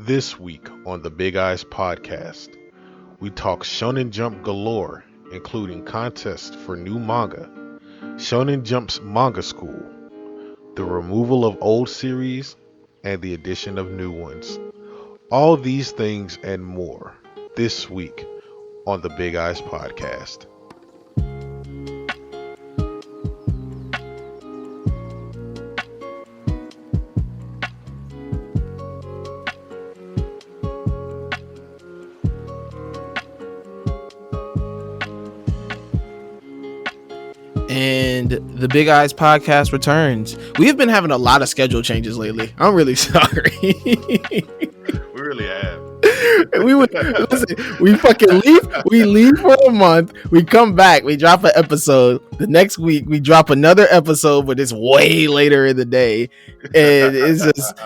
This week on the Big Eyes podcast, we talk Shonen Jump galore, including contests for new manga, Shonen Jump's manga school, the removal of old series, and the addition of new ones. All these things and more this week on the Big Eyes podcast. And the Big Eyes podcast returns. We have been having a lot of schedule changes lately. I'm really sorry. We really have. We fucking leave. We leave for a month. We come back. We drop an episode. The next week we drop another episode, but it's way later in the day, and it's just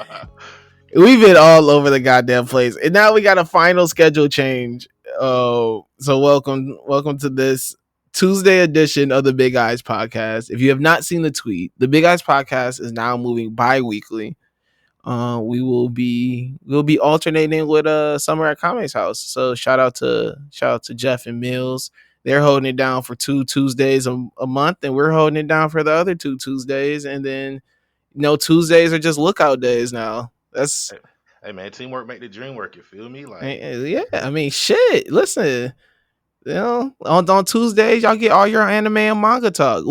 we've been all over the goddamn place. And now we got a final schedule change. So welcome to this Tuesday edition of the Big Eyes podcast. If you have not seen the tweet, the Big Eyes podcast is now moving bi-weekly. We'll be alternating with Summer at Kame's house. So shout out to Jeff and Mills. They're holding it down for 2 Tuesdays a month, and we're holding it down for the other 2 Tuesdays. And then Tuesdays are just lookout days now. That's Hey man, teamwork make the dream work. You feel me? yeah. I mean, shit. Listen. On Tuesdays, y'all get all your anime and manga talk.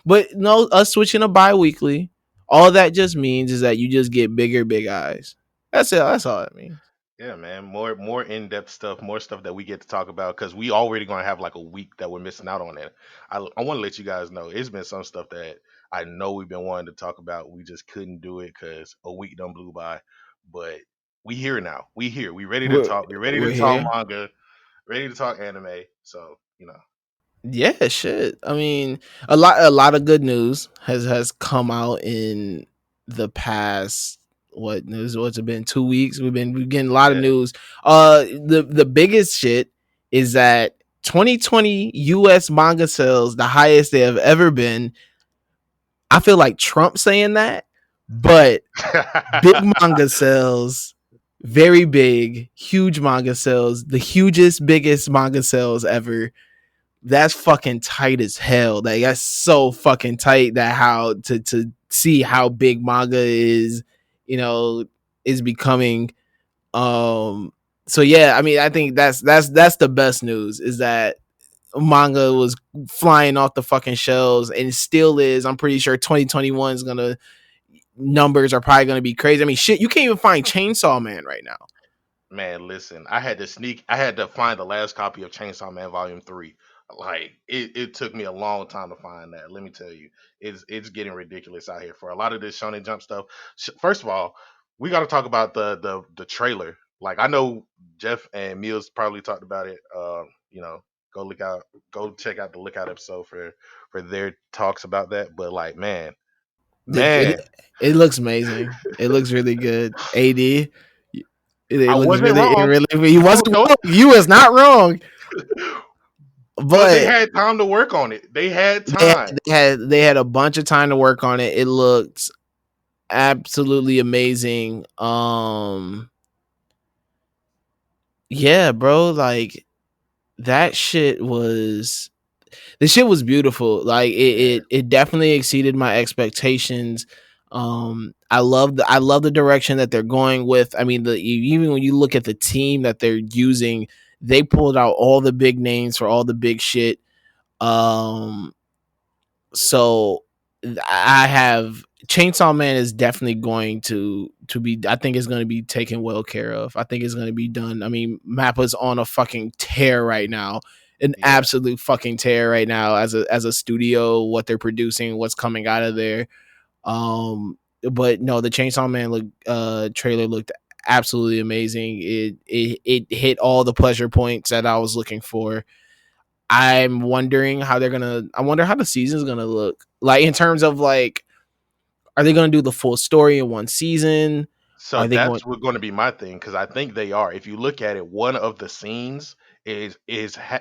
But no, us switching to bi-weekly, all that just means is that you just get bigger big eyes. That's it. That's all it means. Yeah, man. More in-depth stuff, more stuff that we get to talk about because we already gonna have like a week that we're missing out on it. I want to let you guys know it's been some stuff that I know we've been wanting to talk about. We just couldn't do it because a week done blew by. But we here now. We here. We ready to talk. We ready to talk manga. Ready to talk anime. So Yeah, shit. I mean, a lot of good news has come out in the past. What's it been? 2 weeks. We're getting a lot of news. The biggest shit is that 2020 U.S. manga sales, the highest they have ever been. I feel like Trump saying that, but big manga sales, very big, huge manga sales, the biggest manga sales ever. That's fucking tight as hell. Like, that's so fucking tight that how to see how big manga is, is becoming. So yeah, I mean, I think that's the best news is that manga was flying off the fucking shelves and still is. I'm pretty sure 2021 is gonna numbers are probably gonna be crazy. I mean, shit, you can't even find Chainsaw Man right now. man, listen, I had to find the last copy of Chainsaw Man Volume 3. Like it took me a long time to find that. Let me tell you, it's getting ridiculous out here for a lot of this Shonen Jump stuff. First of all, we got to talk about the trailer. Like I know Jeff and Mills probably talked about it. Go check out the Lookout episode for their talks about that. But like, man, It looks amazing. It looks really good. AD. I wasn't wrong. He wasn't wrong. You was not wrong. But they had time to work on it. They had time. They had a bunch of time to work on it. It looked absolutely amazing. Yeah, bro, like that shit was beautiful. Like it definitely exceeded my expectations. I love the direction that they're going with. I mean, even when you look at the team that they're using, they pulled out all the big names for all the big shit. So I have Chainsaw Man is definitely going to be. I think it's going to be taken well care of. I think it's going to be done. I mean, Mappa's on a fucking tear right now, absolute fucking tear right now as a studio. What they're producing, what's coming out of there. But no, the Chainsaw Man trailer looked absolutely amazing. It hit all the pleasure points that I was looking for. I'm wondering how I wonder how the season's gonna look like in terms of like, are they gonna do the full story in one season? So that's going to be my thing because I think they are. If you look at it, one of the scenes it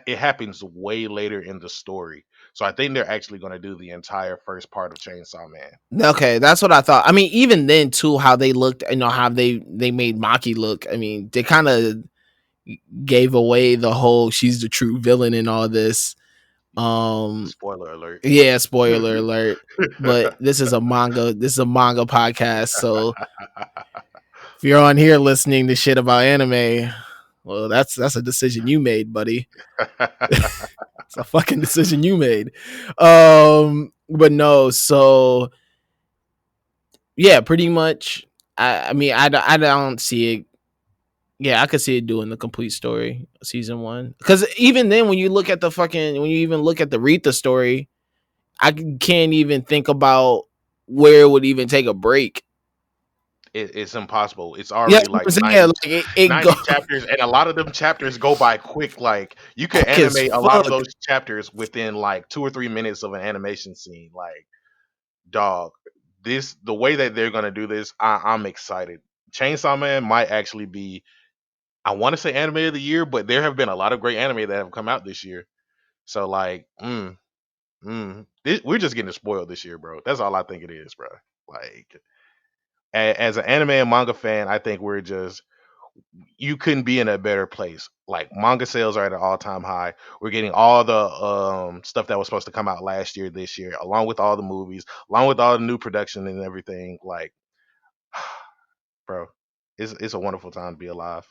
happens way later in the story. So I think they're actually going to do the entire first part of Chainsaw Man. Okay, that's what I thought. I mean, even then too, how they looked, how they made Maki look. I mean, they kind of gave away the whole she's the true villain in all this. Spoiler alert. Yeah, spoiler alert. But this is a manga. This is a manga podcast. So if you're on here listening to shit about anime, well, that's a decision you made, buddy. It's a fucking decision you made. But no, so yeah, pretty much. I mean, I don't see it. Yeah, I could see it doing the complete story, season one. Because even then, when you look at when you even look at the Rita story, I can't even think about where it would even take a break. It's impossible. It's Yeah, already like yeah, like it 90 chapters, and a lot of them chapters go by quick. Like you could quick as animate a lot of fuck. those chapters within like 2 or 3 minutes of an animation scene. Like, dog, the way that they're gonna do this, I'm excited. Chainsaw Man might actually be, I want to say anime of the year, but there have been a lot of great anime that have come out this year. So like, we're just getting spoiled this year, bro. That's all I think it is, bro. Like, as an anime and manga fan, I think you couldn't be in a better place. Like manga sales are at an all time high. We're getting all the stuff that was supposed to come out last year, this year, along with all the movies, along with all the new production and everything. Like, bro, it's a wonderful time to be alive.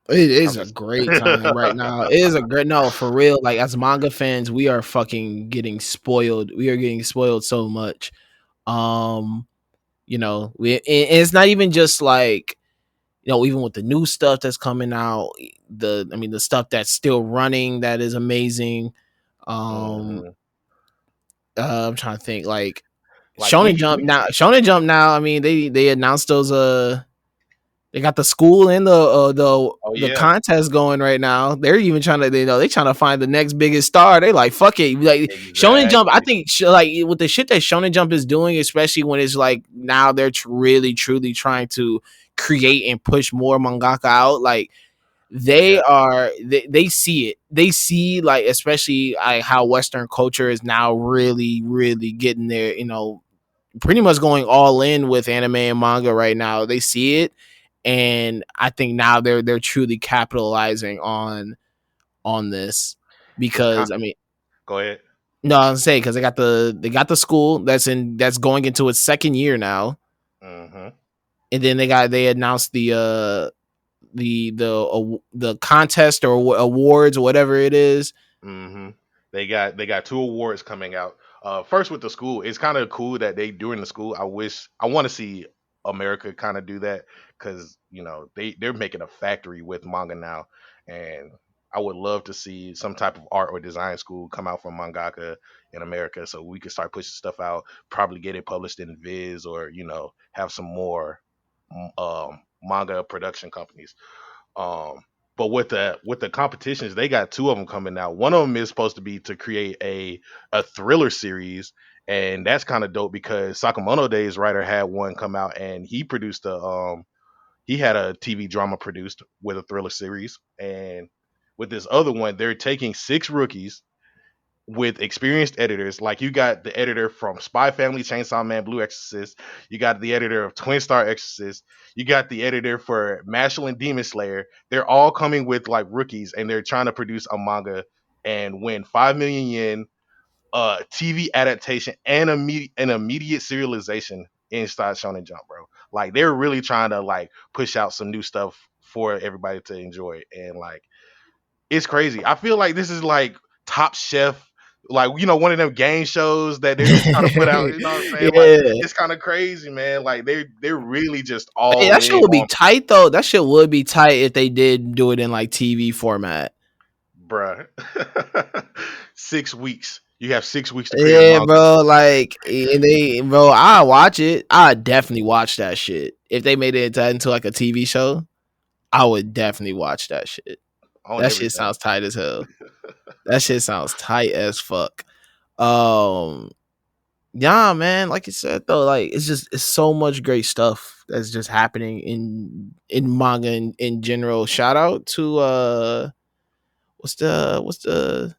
It is I'm a just great time right now. It is a great no for real. Like as manga fans, we are fucking getting spoiled. We are getting spoiled so much. Um, it's not even just like even with the new stuff that's coming out, the stuff that's still running that is amazing. Um, Mhm. I'm trying to think like Like Shonen Jump now. I mean, they announced those they got the school and oh the yeah, contest going right now. They're even trying to they trying to find the next biggest star. They like fuck it. Like Shonen Jump, I exactly. think like with the shit that Shonen Jump is doing, especially when it's like now they're really truly trying to create and push more mangaka out. Like Yeah, they see it. They see like especially how Western culture is now really getting there. Pretty much going all in with anime and manga right now. They see it, and I think now they're truly capitalizing on this it's because I mean, go ahead. no, I'm saying because they got the school that's going into its second year now, Hmm. and then they announced the contest or awards or whatever it is. Hmm. They got two awards coming out. First with the school, it's kind of cool that they during the school. I want to see America kind of do that because they're making a factory with manga now, and I would love to see some type of art or design school come out from mangaka in America, so we could start pushing stuff out. Probably get it published in Viz or have some more manga production companies. Um, but with the competitions, they got two of them coming out. One of them is supposed to be to create a thriller series, and that's kind of dope because Sakamoto Days writer had one come out, and he had a TV drama produced with a thriller series, and with this other one, they're taking six rookies with experienced editors. Like you got the editor from Spy Family, Chainsaw Man, Blue Exorcist. You got the editor of Twin Star Exorcist. You got the editor for Mashal and Demon Slayer. They're all coming with like rookies, and they're trying to produce a manga and win 5 million yen, TV adaptation, and an immediate serialization inside Shonen Jump, bro. Like they're really trying to like push out some new stuff for everybody to enjoy, and like it's crazy. I feel like this is like Top Chef, like one of them game shows that they're just trying to put out. You know what I'm saying? Like Yeah. it's kind of crazy, man. Like they're really just Hey, all that shit in would be on, tight though. That shit would be tight if they did do it in like TV format. bruh. 6 weeks. You have 6 weeks to create a Yeah, manga. bro. Like, bro, I watch it. I definitely watch that shit. If they made it into like a TV show, I would definitely watch that shit. On That shit everything. sounds tight as hell. That shit sounds tight as fuck. Um, yeah, man. Like you said though, like it's so much great stuff that's just happening in manga in general. Shout out to what's the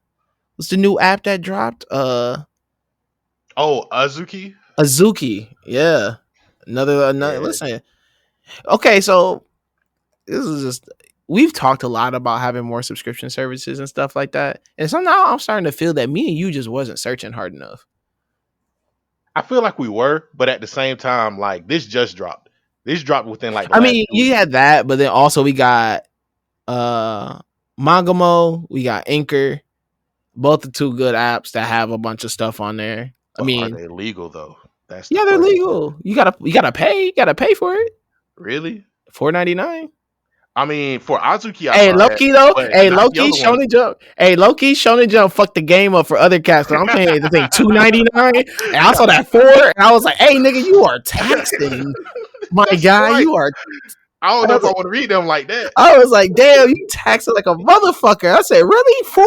what's the new app that dropped? Oh, Azuki. Azuki. Yeah. Another Yeah, listen. Okay, so this is just we've talked a lot about having more subscription services and stuff like that. And so now I'm starting to feel that me and you just wasn't searching hard enough. I feel like we were, but at the same time, like this just dropped. This dropped within like the I last mean, 2 weeks. you had that, but then also we got Mangamo, we got Anchor, both the two good apps that have a bunch of stuff on there. I But are mean, they legal though? That's the yeah, they're question. legal. You gotta pay for it. Really? $4.99. I mean, for Azuki, I Hey, saw that, Loki though. but Hey, not the Loki, other ones. Shonen Jump. Hey, Loki, Shonen Jump fucked the game up for other cats. So I'm paying the thing $2.99, and I saw that $4, and I was like, "Hey, nigga, you are taxing, my That's guy. right. You are." I don't I know if was I like, want to read them like that. "Damn, you taxing like a motherfucker." I said, "Really, 4?"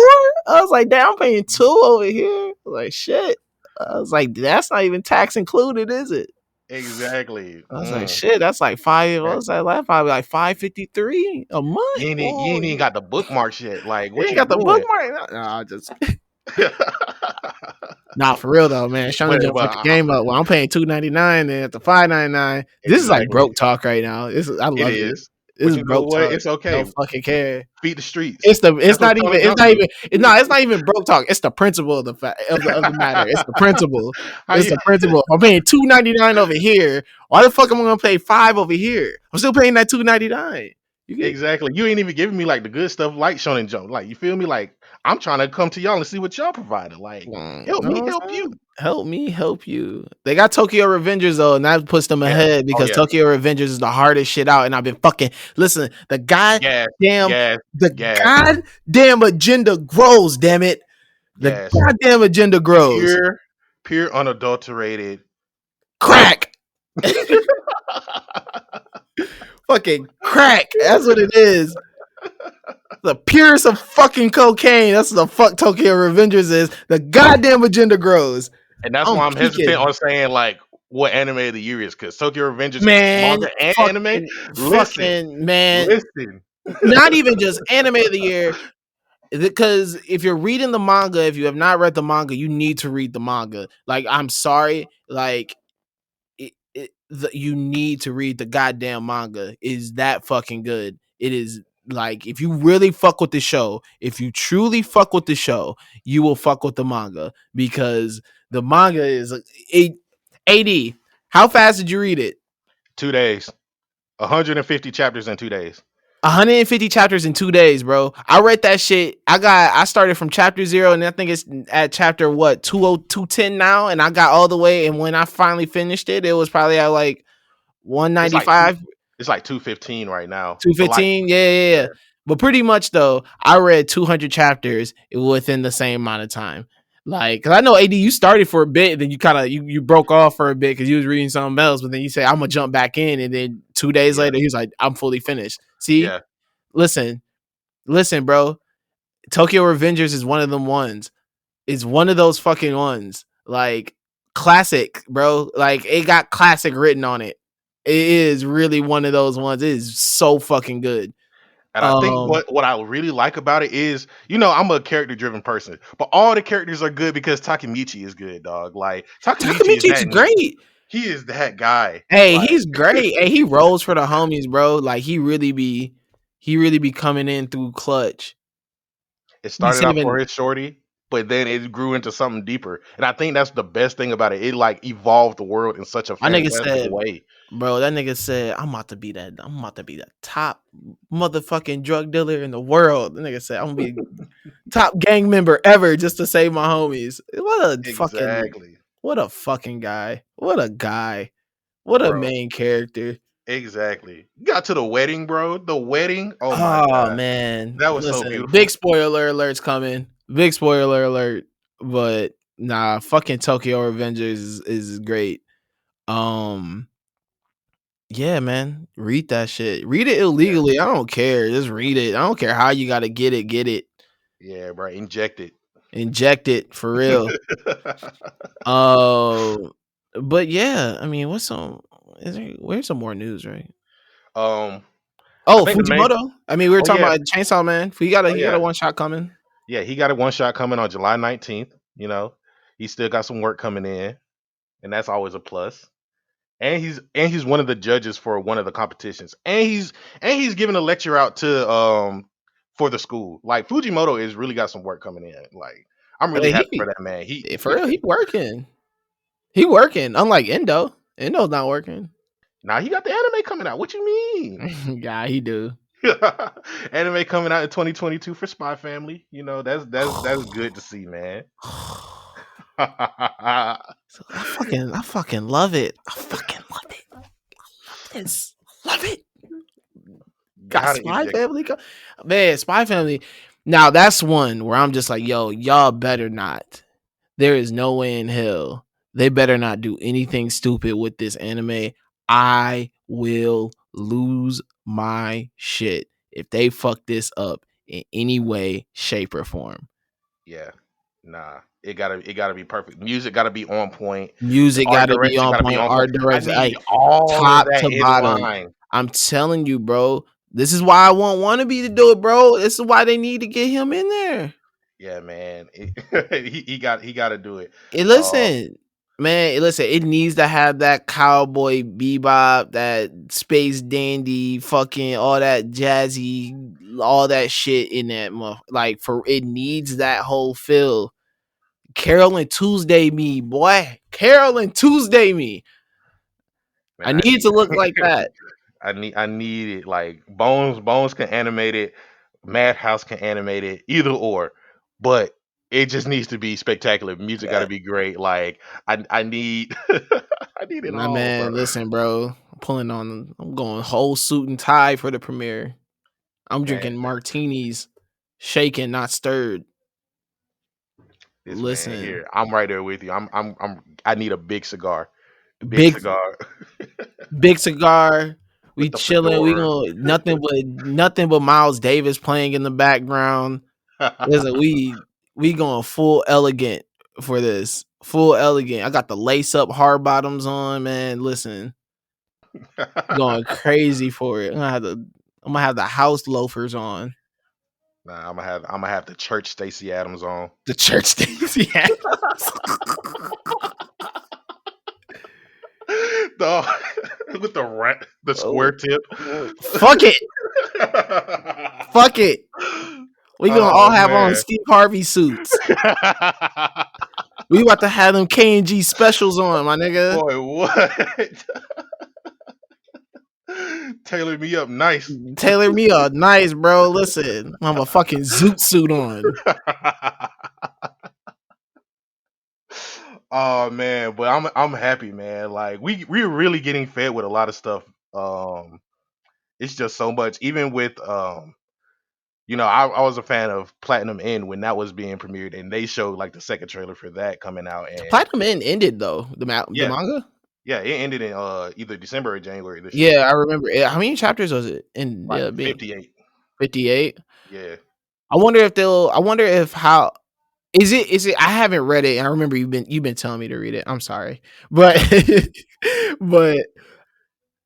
I was like, "Damn, I'm paying 2 over here." I was like, "Shit." I was like, "That's not even tax included, is it?" Exactly. I was like, "Shit, that's like five." What was that last? Probably like $5.53 a month. You Oh, ain't even got the bookmarks yet. Like, you what ain't you got the doing? bookmark. No, I just Nah, for real though, man. Shonen Jump But fucked the game up. Well, I'm paying $2.99 and at the $5.99. This is like exactly, broke talk right now. I it love it. is. This But is you know broke what? talk. It's okay. Don't fucking care. Feed the streets. It's That's what not even Shonen Jump do. it's not even broke talk. It's the principle of the fact of the matter. It's the principle. How It's you the principle. If I'm paying $2.99 over here, why the fuck am I gonna pay 5 over here? I'm still paying that $2.99. You get exactly? You ain't even giving me like the good stuff like Shonen Jump. Like, you feel me? Like, I'm trying to come to y'all and see what y'all provided. Like, help me, no, help you. help me help you. They got Tokyo Revengers though, and that puts them Yeah. ahead Oh because yeah. Tokyo Revengers is the hardest shit out. And I've been fucking listen. Gas. Gas. The Gas. goddamn agenda grows. Damn it, the Gas. goddamn agenda grows. Pure, pure, unadulterated. Crack, fucking crack. That's what it is. The purest of fucking cocaine. That's what the fuck Tokyo Revengers is. The goddamn agenda grows. And that's I'm why I'm hesitant peaking. on saying like what anime of the year is, because Tokyo Revengers is Man, manga and anime. Listen, fucking man. listen. Not even just anime of the year. Because if you're reading the manga, if you have not read the manga, you need to read the manga. Like, I'm sorry, like you need to read the goddamn manga. Is that fucking good? It is. Like, if you really fuck with the show, if you truly fuck with the show, you will fuck with the manga because the manga is a AD. How fast did you read it? 2 days, 150 chapters in 2 days. 150 chapters in 2 days, bro. I read that shit. I started from chapter 0, and I think it's at chapter what 210 now, and I got all the way. And when I finally finished it, it was probably at like It's like two. 195, It's like 215 right now. But like, 215. Yeah. But pretty much though, I read 200 chapters within the same amount of time. Like, cause I know AD, you started for a bit, then you kind of you broke off for a bit because you was reading something else, but then you say I'm gonna jump back in, and then 2 days yeah, later, he's like, I'm fully finished. See, yeah. listen, bro. Tokyo Revengers is one of them ones. It's one of those fucking ones. Like, classic, bro. Like, it got classic written on it. It is really one of those ones. It is so fucking good. And I think what I really like about it is, I'm a character driven person, but all the characters are good because Takemichi is good, dog. Like, Takemichi is Takamichi's that nigga. great. He is that guy. Hey, Like, he's great. Hey, he rolls for the homies, bro. Like, he really be coming in through clutch. it He be started off for saving. his shorty, but then it grew into something deeper. And I think that's the best thing about it. It like evolved the world in such a My nigga fantastic said, way. bro, that nigga said, I'm about to be the top motherfucking drug dealer in the world. The nigga said, I'm gonna be top gang member ever just to save my homies. Exactly, What a fucking guy. What a guy. What a bro. main character. Exactly. Got to the wedding, bro. The wedding. Oh my Oh god, man. that was so Listen, big beautiful. spoiler alert's coming. Big spoiler alert. But nah, fucking Tokyo Revengers is great. Um Yeah, man. Read that shit. Read it Yeah, illegally. I don't care. Just read it. I don't care how you gotta get it. Get it. yeah, bro. Inject it. Inject it for real. Oh, but yeah, I mean, where's some more news, right? um, I Oh, think the main. Fujimoto. I mean, we were Oh talking yeah. about Chainsaw Man. Oh He got yeah. a one shot coming. Yeah, he got a one shot coming on July 19th. You know, he still got some work coming in, and that's always a plus. And he's one of the judges for one of the competitions, and he's giving a lecture out to for the school. Like Fujimoto is really got some work coming in. Like I'm really happy for He that man. He for real, he working. He working. Unlike Endo. Endo's not working. Now he got the anime coming out. What you mean? Yeah, he do. Anime coming out in 2022 for Spy Family. You know that's good to see, man. So I fucking love it. I fucking love it. I love this. Love it. Got How to Spy inject? Family. Man, Spy Family. Now that's one where I'm just like, yo, y'all better not. There is no way in hell they better not do anything stupid with this anime. I will lose my shit if they fuck this up in any way, shape, or form. Yeah, nah. It gotta be perfect. Music gotta be on point. The Music art got to be direction on gotta be point. on point. Art I direction, need like all of top that to in bottom. line. I'm telling you, bro. This is why I want Wannabe to do it, bro. This is why they need to get him in there. Yeah, man. He got to do it. And Uh, listen, man, listen, it needs to have that cowboy bebop, that space dandy, fucking all that jazzy, all that shit in that like for it needs that whole feel. Carol and Tuesday me, boy. Carol and Tuesday me. man, I I need need to look like that. I need it. Like Bones can animate it. Madhouse can animate it. Either or, but it just needs to be spectacular. Music got to Uh, be great. Like I need I need it Nah, all, bro. man, listen, bro. I'm going whole suit and tie for the premiere. I'm Man, drinking martinis, shaken, not stirred. this man Listen, here, I'm right there with you. I need a big cigar. Big big cigar big cigar. We with the chilling. We fedora. gonna nothing but Miles Davis playing in the background. Listen, we going full elegant for this. Full elegant. I got the lace up hard bottoms on, man. Listen, going crazy for it. I'm gonna have the house loafers on. Nah, I'm gonna have the church Stacy Adams on. The church days, yeah. the with the Oh, square tip. fuck it. Fuck it. We gonna Oh all have on man. Steve Harvey suits. We about to have them K&G specials on, my nigga. Boy, what? Tailor me up nice. Taylor me a nice, bro. Listen, I'm a fucking zoot suit on. Oh man, but I'm happy, man. Like we're really getting fed with a lot of stuff. Um, it's just so much. Even with I was a fan of Platinum End when that was being premiered, and they showed like the second trailer for that coming out, and Platinum End ended though. The yeah, manga. yeah, it ended in either December or January this year, Yeah, I remember. How many chapters was it? In like being 58. 58. Yeah, I wonder if they'll. I wonder if how is it? Is it? I haven't read it, and I remember you've been telling me to read it. I'm sorry, but but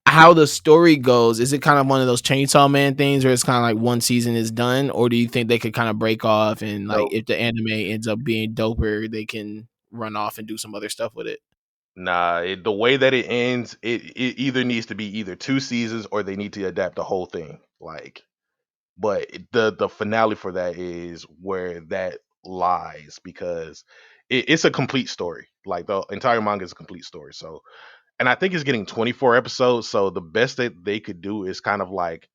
how the story goes, is it kind of one of those Chainsaw Man things where it's kind of like one season is done, or do you think they could kind of break off and like no, if the anime ends up being doper, they can run off and do some other stuff with it? nah. The way that it ends, it either needs to be either two seasons or they need to adapt the whole thing. Like, but the finale for that is where that lies because it's a complete story. Like the entire manga is a complete story. So, and I think it's getting 24 episodes. So the best that they could do is kind of like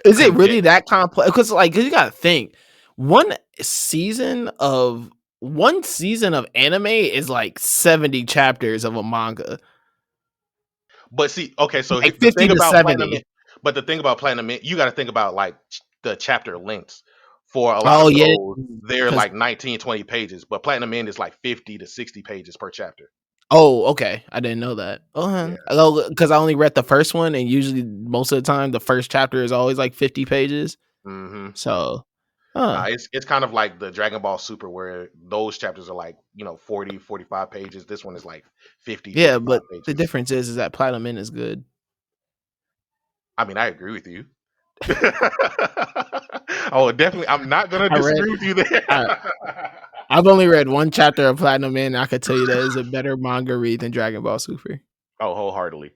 Is it really condense. that complex? Because you gotta think one season of one season of anime is like 70 chapters of a manga, But see, okay, so like the 50 thing to about Platinum, 70. but the thing about Platinum, you got to think about like the chapter lengths. For a lot Oh of yeah, those, they're because like 19, 20 pages, but Platinum End is like 50 to 60 pages per chapter. oh, okay. I didn't know that. Yeah. Oh, because I only read the first one, and usually most of the time the first chapter is always like 50 pages. Hmm. So, Nah, huh? it's kind of like the Dragon Ball Super where those chapters are like, 40, 45 pages. This one is like 50, Yeah, 55 but the pages. difference is that Platinum Mint is good. I mean, I agree with you. Oh, definitely. I'm not gonna I read. disagree with you there. I, I've only read one chapter of Platinum Man. I could tell you that is a better manga read than Dragon Ball Super. Oh, wholeheartedly.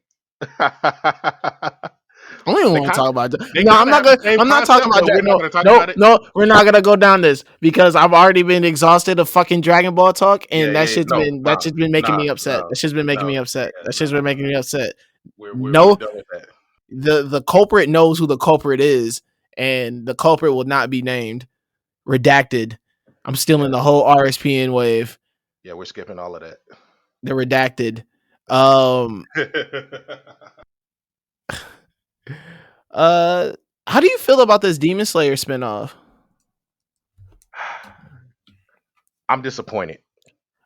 I don't even they want to kind talk about. they No, kind I'm of not have the gonna. same I'm not talking concept, about. but we're not No, gonna talk no, about it. no. We're not gonna go down this because I've already been exhausted of fucking Dragon Ball talk, Yeah, and yeah, yeah. No, that shit's been making me upset. no, That shit's been making no, me upset. yeah, That no. shit's been making me upset. We're No, done with that. the culprit knows who the culprit is, and the culprit will not be named. Redacted. I'm Yeah, stealing the whole RSPN wave. yeah. We're skipping all of that. They're redacted. Um. Uh. How do you feel about this Demon Slayer spinoff? I'm disappointed.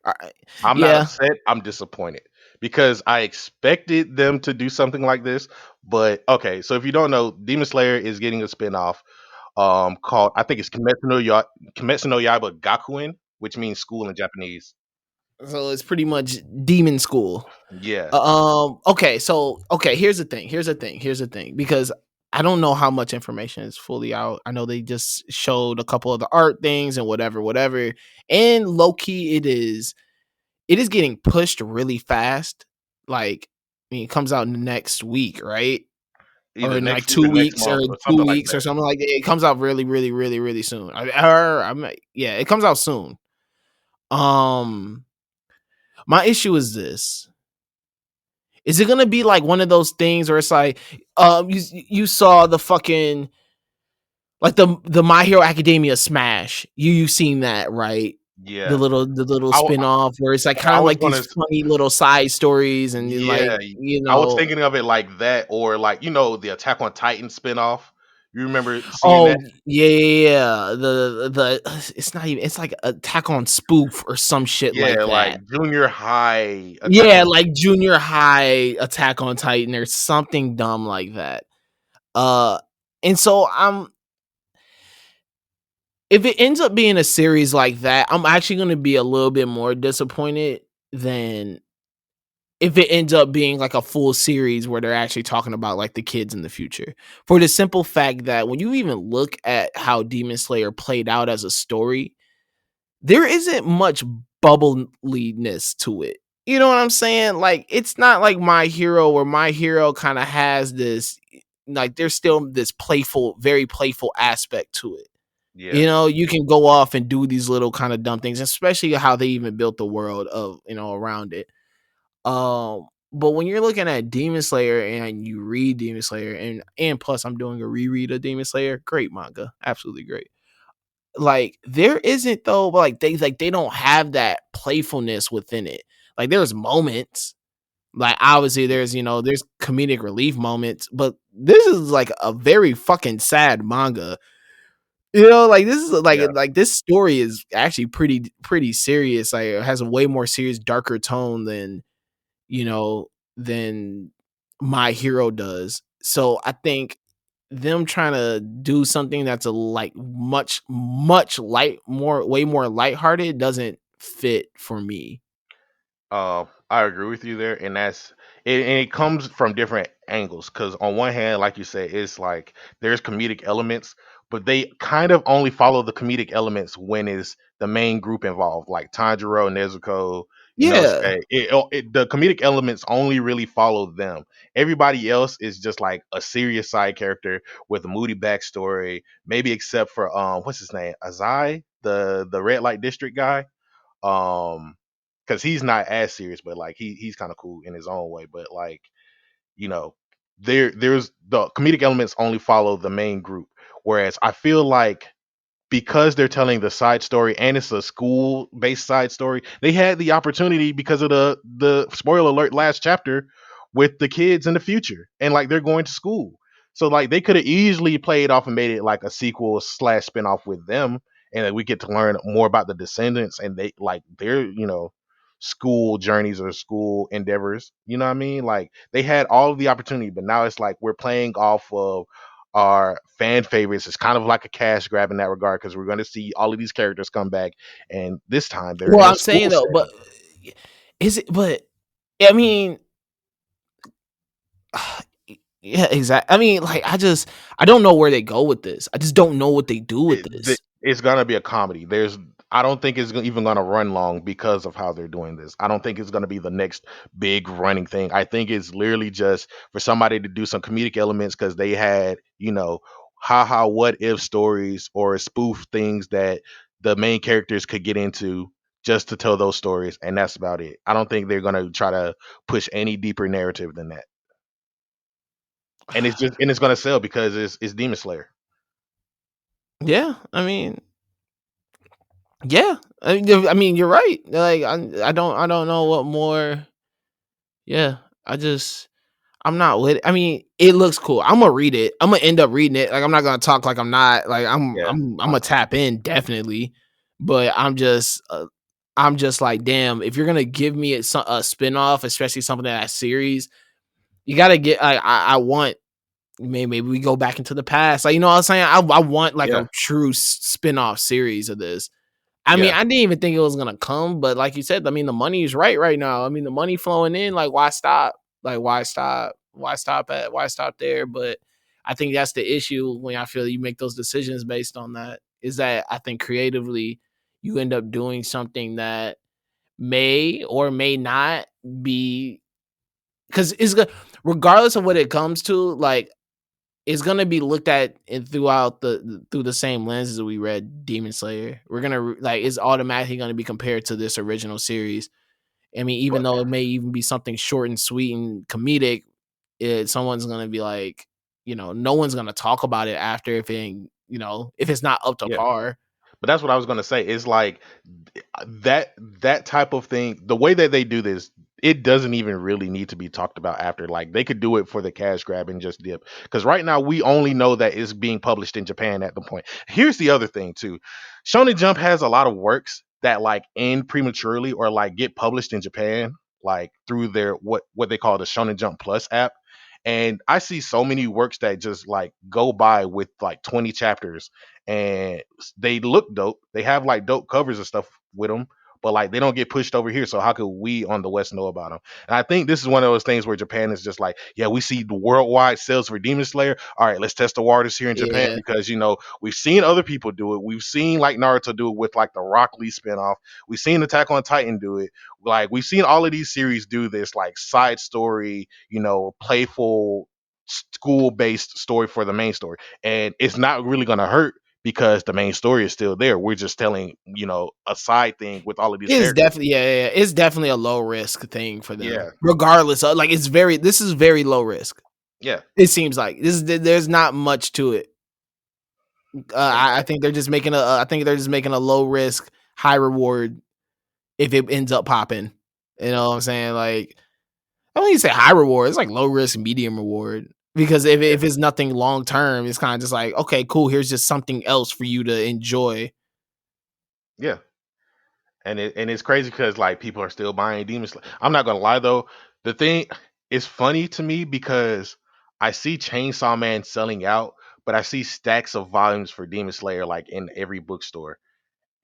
I- I'm not Yeah. upset. I'm disappointed because I expected them to do something like this. But okay, so if you don't know, Demon Slayer is getting a spinoff called, I think it's Kimetsu no Yaiba Gakuen, which means school in Japanese. So it's pretty much demon school. Yeah, Okay. So okay. Here's the thing. Because I don't know how much information is fully out. I know they just showed a couple of the art things and whatever, whatever. And low key, it is getting pushed really fast. Like, I mean, it comes out next week, right? Or either in like next week or two next weeks or month or two something like weeks or that. something like that. It comes out really, really, really, really soon. Yeah, it comes out soon. Um, my issue is this. Is it gonna be like one of those things where it's like, you saw the fucking like the My Hero Academia smash? You seen that, right? Yeah, The little I, spin off where it's like kind I of was like gonna. these funny little side stories and then Yeah, like you I was know. thinking of it like that, or like the Attack on Titan spinoff. You remember seeing Oh that? yeah, yeah, yeah. The it's not even, it's like Attack on Spoof or some shit like Yeah, like that. junior high Attack Yeah, on. like Junior High Attack on Titan or something dumb like that. Uh, and so if it ends up being a series like that, I'm actually going to be a little bit more disappointed than if it ends up being like a full series where they're actually talking about like the kids in the future. For the simple fact that when you even look at how Demon Slayer played out as a story, there isn't much bubbliness to it. You know what I'm saying? Like, it's not like My Hero, where My Hero kind of has this, like, there's still this playful, very playful aspect to it. Yeah, You know, you can go off and do these little kind of dumb things, especially how they even built the world of, around it. But when you're looking at Demon Slayer and you read Demon Slayer, and plus I'm doing a reread of Demon Slayer, great manga, absolutely great. Like, there isn't though, like they don't have that playfulness within it. Like, there's moments, like obviously there's comedic relief moments, but this is like a very fucking sad manga. Like, this is yeah. like this story is actually pretty serious. Like, it has a way more serious, darker tone you know than My Hero does. So I think them trying to do something that's a like much way more lighthearted doesn't fit for me. I agree with you there, and it comes from different angles. Because on one hand, like you said, it's like there's comedic elements, but they kind of only follow the comedic elements when is the main group involved, like Tanjiro, Nezuko, Yeah. the comedic elements only really follow them. Everybody else is just like a serious side character with a moody backstory, maybe except for what's his name, Azai, the red light district guy. Um, because he's not as serious, but like he's kind of cool in his own way. But like you know, there's the comedic elements only follow the main group, whereas I feel like because they're telling the side story and it's a school based side story, they had the opportunity because of the spoiler alert last chapter with the kids in the future and like they're going to school. So like they could have easily played off and made it like a sequel slash spinoff with them, and then we get to learn more about the descendants and they like their school journeys or school endeavors. You know what I mean? Like they had all of the opportunity, but now it's like we're playing off of are fan favorites. It's kind of like a cash grab in that regard because we're going to see all of these characters come back, and this time they're Well, in a I'm school saying though, but setting. is it? But I mean, Yeah, exactly. I mean, like, I don't know where they go with this. I just don't know what they do with this. It's gonna be a comedy. I don't think it's even gonna run long because of how they're doing this. I don't think it's gonna be the next big running thing. I think it's literally just for somebody to do some comedic elements because they had, haha, what if stories or spoof things that the main characters could get into just to tell those stories, and that's about it. I don't think they're gonna try to push any deeper narrative than that. And it's gonna sell because it's Demon Slayer. Yeah, I mean, yeah. I mean, you're right. Like, I don't know what more. Yeah, I'm not with it. I mean, it looks cool. I'm gonna read it. I'm gonna end up reading it. Like, I'm not gonna talk like I'm not. Like, Yeah. I'm gonna tap in definitely, but I'm just like, damn. If you're gonna give me a spinoff, especially something that series, you gotta get. I want. Maybe we go back into the past. Like, you know what I'm saying? I want like Yeah. a true spin-off series of this. I mean, Yeah. I didn't even think it was gonna come, but like you said, I mean, the money is right now. I mean, the money flowing in. Like, why stop? Like, why stop? Why stop there? But I think that's the issue when I feel you make those decisions based on that. Is that I think creatively you end up doing something that may or may not be because it's good regardless of what it comes to. Like, it's gonna be looked at and through the same lenses that we read Demon Slayer. We're gonna like it's automatically gonna be compared to this original series. I mean, even But though it may even be something short and sweet and comedic, someone's gonna be like, no one's gonna talk about it after if it ain't, if it's not up to yeah. par. But that's what I was gonna say. It's like that type of thing. The way that they do this, it doesn't even really need to be talked about after. Like they could do it for the cash grab and just dip. Because right now we only know that it's being published in Japan at the point. Here's the other thing too. Shonen Jump has a lot of works that like end prematurely or like get published in Japan, like through their what they call the Shonen Jump Plus app. And I see so many works that just like go by with like 20 chapters and they look dope. They have like dope covers and stuff with them, but like they don't get pushed over here. So how could we on the West know about them? And I think this is one of those things where Japan is just like, yeah, we see the worldwide sales for Demon Slayer. All right, let's test the waters here in Japan Yeah, because we've seen other people do it. We've seen like Naruto do it with like the Rock Lee spinoff. We've seen Attack on Titan do it. Like we've seen all of these series do this like side story, playful school based story for the main story, and it's not really going to hurt because the main story is still there. We're just telling, a side thing with all of these it's characters. definitely yeah. It's definitely a low risk thing for them, Yeah, regardless of like this is very low risk. yeah, It seems like there's not much to it. I exactly. think they're just making a low risk, high reward if it ends up popping. You know what I'm saying? Like, I don't even say high reward. It's like low risk, medium reward. Because Yeah, if it's nothing long term, it's kind of just like, okay, cool. Here's just something else for you to enjoy. yeah. And it's crazy because like people are still buying Demon Slayer. I'm not gonna lie though, the thing is funny to me because I see Chainsaw Man selling out, but I see stacks of volumes for Demon Slayer like in every bookstore.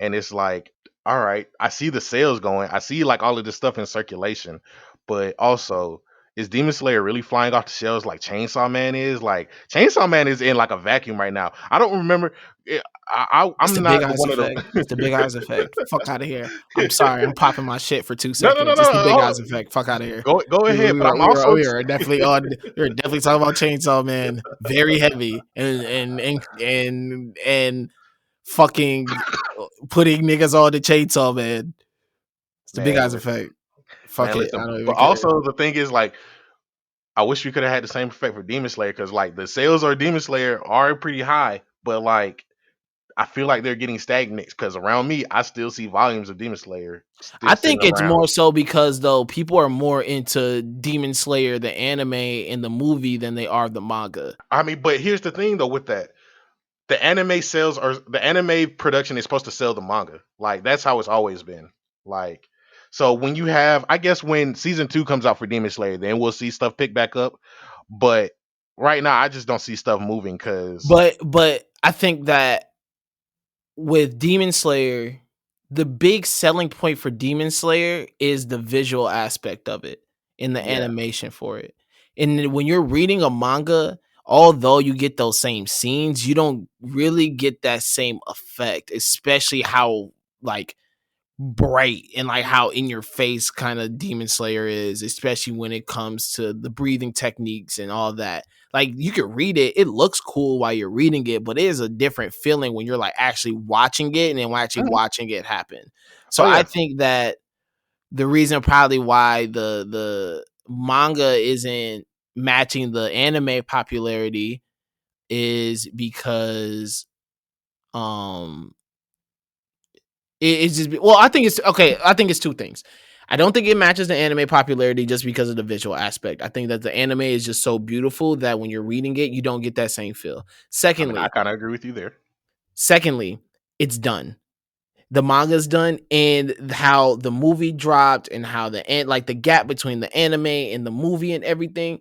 And it's like, all right, I see the sales going, I see like all of this stuff in circulation, but also is Demon Slayer really flying off the shelves like Chainsaw Man is? Like Chainsaw Man is in like a vacuum right now. I don't remember. It's the I'm big not eyes one of effect. the. It's the big eyes effect. Fuck out of here. I'm sorry. I'm popping my shit for two No, no, no, seconds. no. It's the big Hold eyes on. effect. Fuck out of here. Go ahead, but I'm also We were definitely on. We were definitely talking about Chainsaw Man. Very heavy and fucking putting niggas on the Chainsaw Man. It's the big man, eyes effect. Fuck man. it. Listen, I don't but even care. also the thing is like I wish we could have had the same effect for Demon Slayer because like the sales of Demon Slayer are pretty high, but like I feel like they're getting stagnant because around me, I still see volumes of Demon Slayer I still sitting think it's around. more so because though people are more into Demon Slayer, the anime and the movie than they are the manga. I mean, but here's the thing though with that. The anime production is supposed to sell the manga. Like that's how it's always been. Like so when you have I guess when season 2 comes out for Demon Slayer, then we'll see stuff pick back up. But right now I just don't see stuff moving cuz But I think that with Demon Slayer, the big selling point for Demon Slayer is the visual aspect of it and the yeah. animation for it. And when you're reading a manga, although you get those same scenes, you don't really get that same effect, especially how like bright and like how in your face kind of Demon Slayer is, especially when it comes to the breathing techniques and all that. Like you can read it, it looks cool while you're reading it, but it is a different feeling when you're like actually watching it and then actually Mhm. watching it happen. So Oh I yeah. think that the reason probably why the manga isn't matching the anime popularity is because um it's just well, I think it's okay. I think it's two things. I don't think it matches the anime popularity just because of the visual aspect. I think that the anime is just so beautiful that when you're reading it, you don't get that same feel. I mean, I Secondly, kind of agree with you there. secondly, it's done. The manga's done, and how the movie dropped, and how like the gap between the anime and the movie and everything,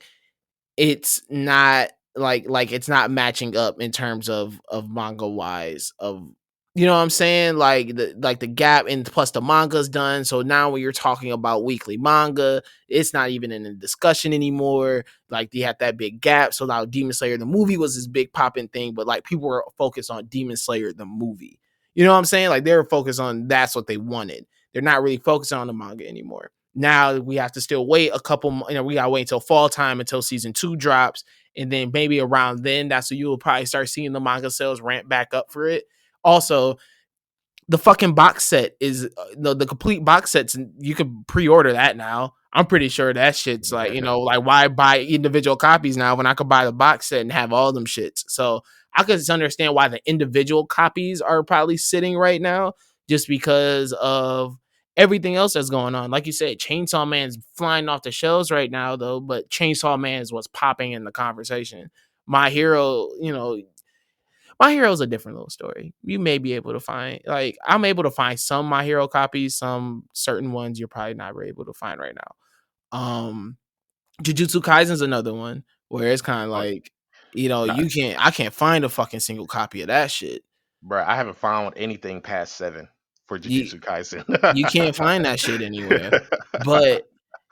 it's not like it's not matching up in terms of manga wise of you know what I'm saying? Like the gap, and plus the manga's done. So now when you're talking about weekly manga, it's not even in a discussion anymore. Like you have that big gap. So now Demon Slayer the movie was this big popping thing, but like people were focused on Demon Slayer the movie. You know what I'm saying? Like they were focused on that's what they wanted. They're not really focusing on the manga anymore. Now we have to still wait a couple, we gotta wait until fall time until season 2 drops. And then maybe around then, that's when you will probably start seeing the manga sales ramp back up for it. Also, the fucking box set is the complete box sets, and you can pre-order that now. I'm pretty sure that shit's like, like why buy individual copies now when I could buy the box set and have all them shits. So I could just understand why the individual copies are probably sitting right now, just because of everything else that's going on. Like you said, Chainsaw Man's flying off the shelves right now though, but Chainsaw Man is what's popping in the conversation. My Hero, My Hero is a different little story. You may be able to find, like, I'm able to find some My Hero copies, some certain ones you're probably not able to find right now. Jujutsu Kaisen's another one where it's kind of Oh, like, nah, I can't find a fucking single copy of that shit. bro, I haven't found anything past 7 for You Jujutsu Kaisen. you can't find that shit anywhere. But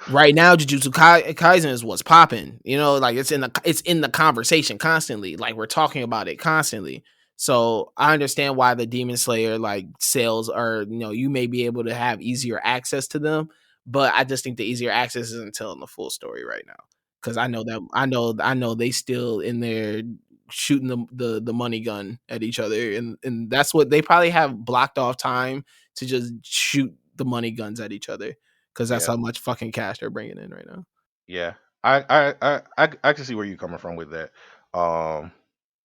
right now, Kaisen is what's popping. Like it's in the conversation constantly. Like we're talking about it constantly. So I understand why the Demon Slayer like sales are. You may be able to have easier access to them, but I just think the easier access isn't telling the full story right now. Because I know they still in there shooting the money gun at each other, and that's what they probably have blocked off time to just shoot the money guns at each other because that's Yeah, how much fucking cash they're bringing in right now. yeah. I can see where you're coming from with that. Um,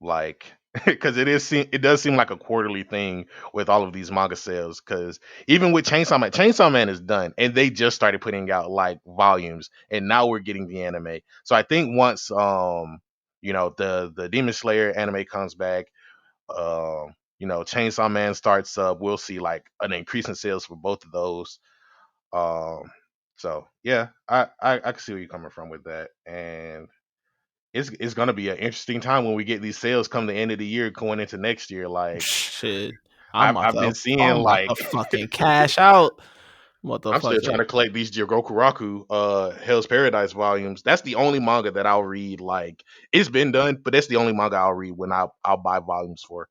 like, because it does seem like a quarterly thing with all of these manga sales. Because even with Chainsaw Man is done, and they just started putting out like volumes, and now we're getting the anime. So I think once the Demon Slayer anime comes back, Chainsaw Man starts up, we'll see like an increase in sales for both of those. Um, so yeah, I can see where you're coming from with that, and it's gonna be an interesting time when we get these sales come the end of the year going into next year. Like Shit, I'm I've about I've to, been seeing I'm about to like fucking cash out, I'm still trying motherfucker. to collect these Jigoku Raku Hell's Paradise volumes. That's the only manga that I'll read. Like it's been done, but that's the only manga I'll read when I'll buy volumes for.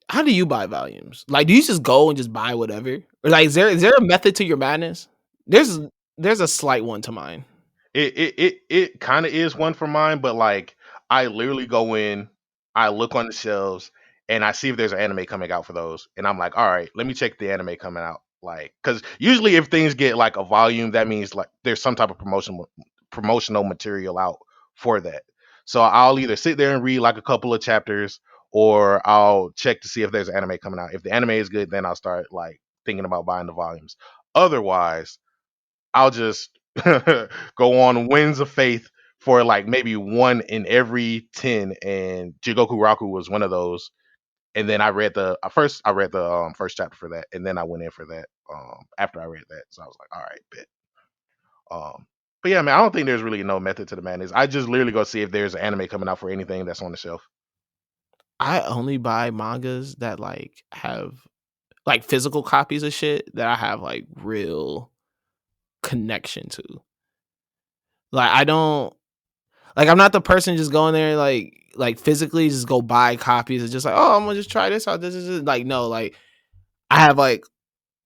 How do you buy volumes? Like, do you just go and just buy whatever, or like, is there a method to your madness? There's there's a slight one to mine. It kind of is one for mine, but like I literally go in, I look on the shelves, and I see if there's an anime coming out for those, and I'm like, all right, let me check the anime coming out. Like, because usually if things get like a volume, that means like there's some type of promotional material out for that. So I'll either sit there and read like a couple of chapters, or I'll check to see if there's an anime coming out. If the anime is good, then I'll start like thinking about buying the volumes. Otherwise, I'll just go on wins of faith for like maybe one in every 10, and Jigoku Raku was one of those. And then I read the first chapter for that, and then I went in for that after I read that. So I was like, all right, bet. But yeah, man, I don't think there's really no method to the madness. I just literally go see if there's an anime coming out for anything that's on the shelf. I only buy mangas that like have like physical copies of shit that I have like real connection to. Like I don't. Like I'm not the person just going there like physically just go buy copies. It's just like, oh, I'm gonna just try this out. This is like no, like I have like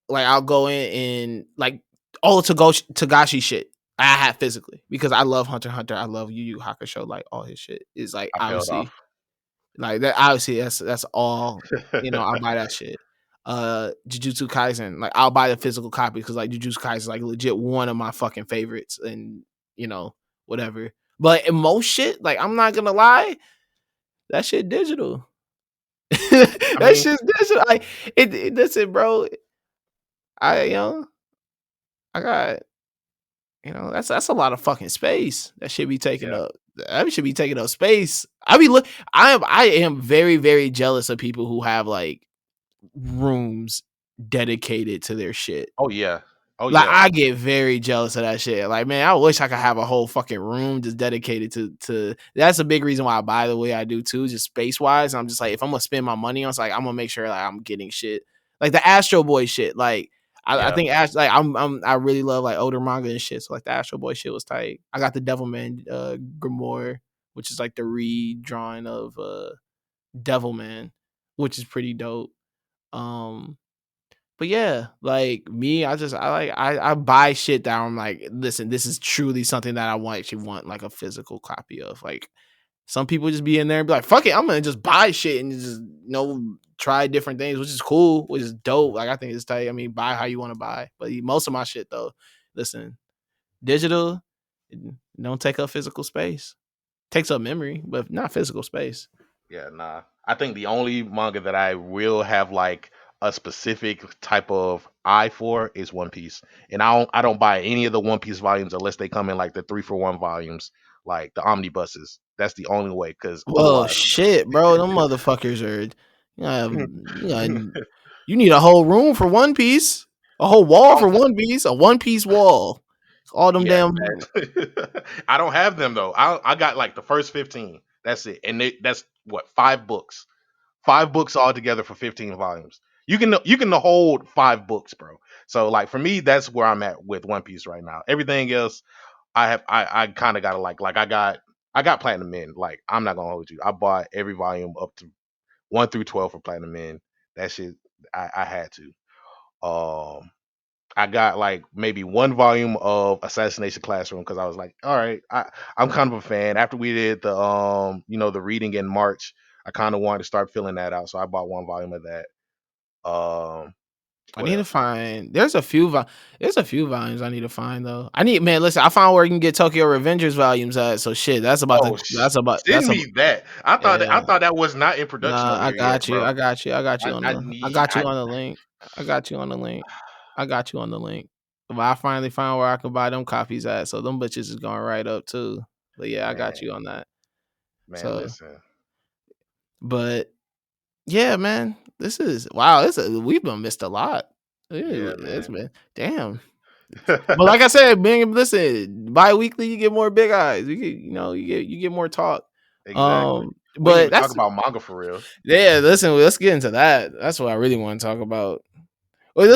I'll go in and like all the Tagashi shit I have physically because I love Hunter x Hunter. I love Yu Yu Hakusho. Like all his shit is like I failed obviously off. like that. Obviously that's all. You know, I'll buy that shit. Jujutsu Kaisen, like I'll buy the physical copy because like Jujutsu Kaisen is like legit one of my fucking favorites, and you know whatever. But in most shit, like I'm not gonna lie, that shit digital. I That mean, shit's digital. Like listen, bro. I I got that's a lot of fucking space that should be taking yeah. up. That should be taking up space. I am very very jealous of people who have like rooms dedicated to their shit. Oh yeah. Oh Like yeah. I get very jealous of that shit. Like man, I wish I could have a whole fucking room just dedicated to. That's a big reason why I buy the way I do too, just space wise. I'm just like if I'm gonna spend my money on, it's like I'm gonna make sure like I'm getting shit like the Astro Boy shit. Like I Yeah. think like I really love like older manga and shit. So like the Astro Boy shit was tight. I got the Devilman Grimoire, which is like the redrawing of Devilman, which is pretty dope. Um but yeah, like me, I buy shit that I'm like, listen, this is truly something that I actually want like a physical copy of. Like some people just be in there and be like, fuck it, I'm gonna just buy shit and just try different things, which is cool, which is dope. Like I think it's tight. I mean, buy how you want to buy. But most of my shit though, listen, digital, it don't take up physical space. Takes up memory, but not physical space. Yeah, nah. I think the only manga that I will have like a specific type of eye for is One Piece. And I don't buy any of the One Piece volumes unless they come in like the 3-for-1 volumes, like the omnibuses. That's the only way, because Well, otherwise shit, bro. Them motherfuckers are. You need a whole room for One Piece, a whole wall for One Piece, a One Piece wall. All them yeah, damn. I don't have them though. I got like the first 15. That's it. And that's what, 5 books. 5 books all together for 15 volumes. You can hold 5 books, bro. So like for me, that's where I'm at with One Piece right now. Everything else, I kind of gotta like I got Platinum Men. Like I'm not gonna hold you. I bought every volume up to 1 through 12 for Platinum Men. That shit I had to. I got like maybe 1 volume of Assassination Classroom because I was like, all right, I'm kind of a fan. After we did the the reading in March, I kind of wanted to start filling that out, so I bought 1 volume of that. Um, I what need to else? find. There's a few volumes I need to find though. Man. Listen, I found where you can get Tokyo Revengers volumes at. So shit, that's about to. Oh, That's send about. me that. I Yeah. thought that was not in production Nah, over I there yet, got you. bro. I got you. I I need got you on the link. I got you on the link. I got you on the link. But I finally found where I can buy them copies at. So them bitches is going right up too. But yeah, I got man, you on that. man. So, Listen, but yeah, man, this is wow. We've been missed a lot. yeah, It's man. been damn. But like I said, being listen, bi-weekly you get more big eyes. You get more talk. Exactly. We didn't But even talk that's about manga for real. yeah. Listen, let's get into that. That's what I really want to talk about. Well,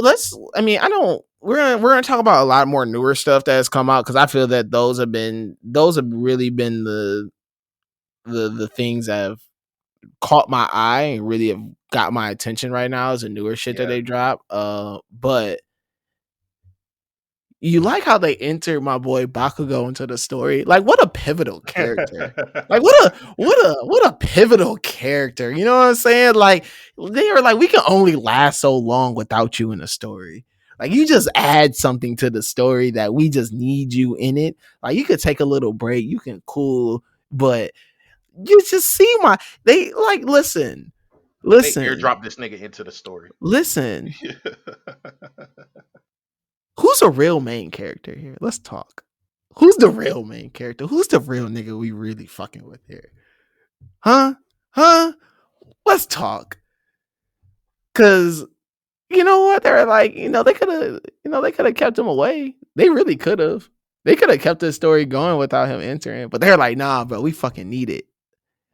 let's. I mean, I don't. We're gonna talk about a lot more newer stuff that has come out because I feel that those have really been the things that have caught my eye and really have got my attention right now is the newer shit that Yeah. they drop. But you like how they entered my boy Bakugo into the story? Like, what a pivotal character! Like, what a pivotal character! You know what I'm saying? Like, they are like, we can only last so long without you in the story. Like, you just add something to the story that we just need you in it. Like, you could take a little break, you can cool, but you just see my they like They listen, airdropped this nigga into the story. listen. Who's a real main character here? Let's talk. Who's the real main character? Who's the real nigga we really fucking with here? Huh? Huh? Let's talk. Cause you know what? They're like, they could have kept him away. They really could have. They could have kept this story going without him entering. But they're like, nah, bro, we fucking need it.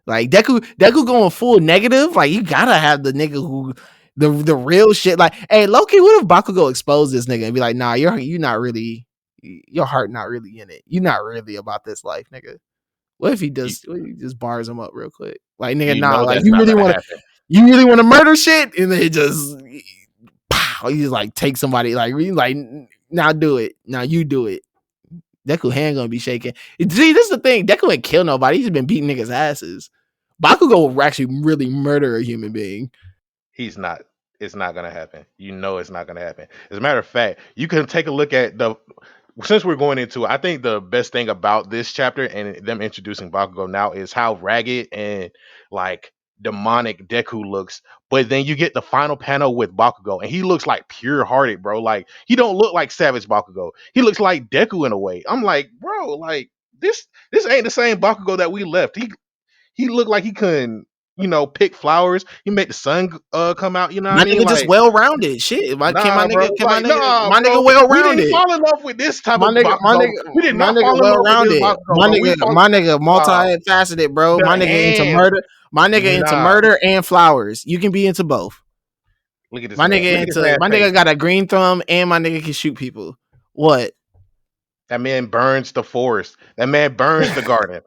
Like Deku going full negative. Like you gotta have the nigga who the real shit. Like, hey, Loki, what if Bakugo expose this nigga and be like, nah, you're not really, your heart not really in it. You're not really about this life, nigga. What if he You, just bars him up real quick? Like nigga, you nah. know Like that's not gonna happen. you really want to murder shit, and then he just pow, he just like take somebody like now do it. Now you do it. Deku hand gonna be shaking. See, this is the thing. Deku ain't kill nobody. He's just been beating niggas' asses. Bakugo will actually really murder a human being. He's not. It's not gonna happen. You know it's not gonna happen. As a matter of fact, you can take a look at the. Since we're going into it, I think the best thing about this chapter and them introducing Bakugo now is how ragged and like demonic Deku looks. But then you get the final panel with Bakugo, and he looks like pure hearted, bro. Like he don't look like Savage Bakugo. He looks like Deku in a way. I'm like, bro, like this ain't the same Bakugo that we left. He looked like he couldn't, pick flowers. He made the sun come out. You know what I My mean? nigga just Like, well rounded. Shit, nah, bro. Like, nah, my bro. nigga well We didn't rounded. fall in love with this type My of nigga, my Bakugo. We did nigga, my not nigga, fall in well love with this rounded. Bakugo, bro. My nigga, Uh, multifaceted, bro. the My nigga into hands. murder. My nigga into Nah. murder and flowers. You can be into both. Look at this My man. nigga Look at this man's my face. nigga got a green thumb and my nigga can shoot people. What? That man burns the forest. That man burns the garden.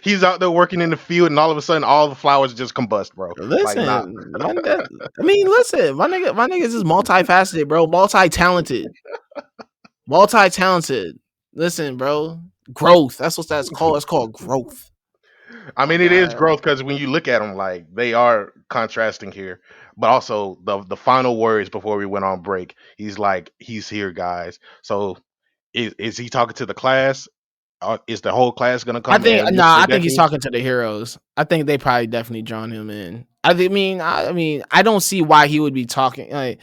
He's out there working in the field, and all of a sudden, all the flowers just combust, bro. Like, nah. Listen, listen, my nigga is just multifaceted, bro. Multi-talented. Listen, bro. Growth. That's what that's called. It's called growth. I mean, it is growth because when you look at them, like they are contrasting here. But also the final words before we went on break, he's like, "He's here, guys." So is he talking to the class? Is the whole class gonna I come think and look nah, for I think he's Deku? talking to the heroes. I think they probably definitely drawn him in. I don't see why he would be talking. Like,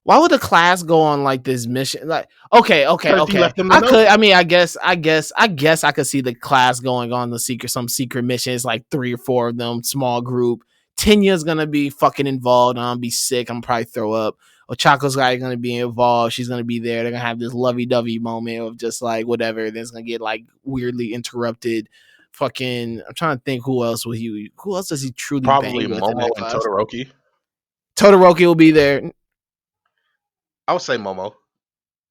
why would the class go on like this mission? Like, okay. Because he left them to I know. could. I mean, I guess I could see the class going on some secret missions, like 3 or 4 of them, small group. Tenya's gonna be fucking involved. I'm gonna be sick. I'm probably throw up. Ochako's guy gonna be involved. She's gonna be there. They're gonna have this lovey-dovey moment of just like whatever. Then it's gonna get like weirdly interrupted. Fucking, I'm trying to think who else does he truly Probably bang with in Momo that and class? Todoroki. Todoroki will be there. I would say Momo.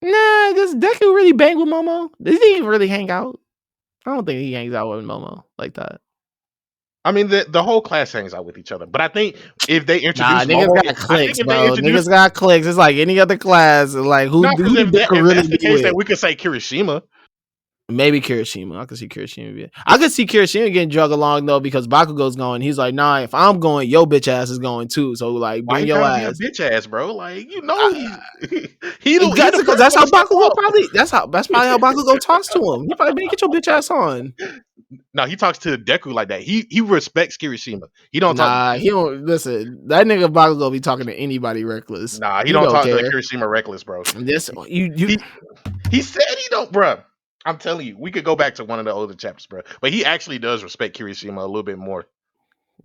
Nah, does Deku really bang with Momo? Does he really hang out? I don't think he hangs out with Momo like that. I mean, the whole class hangs out with each other, but I think if they Nah, introduce niggas Momo, got I think clicks, if they bro. introduce Niggas got clicks. It's like any other class. Like who no, because did Deku if really that's the be case, with? then we could say Kirishima. Maybe Kirishima. I could see Kirishima. I could see Kirishima getting drug along though because Bakugo's going. He's like, nah, if I'm going, your bitch ass is going too. So like, Why bring he your trying to be a ass. bitch ass, bro? Like you know I, he the because first that's one how to step Bakugo up. probably. That's probably how Bakugo talks to him. He probably get your bitch ass on. No, he talks to Deku like that. He respects Kirishima. He don't talk. Nah, he don't listen. That nigga Bakugo be talking to anybody reckless. Nah, he He don't don't talk to care. Kirishima reckless, bro. This you He said he don't, bro. I'm telling you, we could go back to one of the older chapters, bro. But he actually does respect Kirishima a little bit more.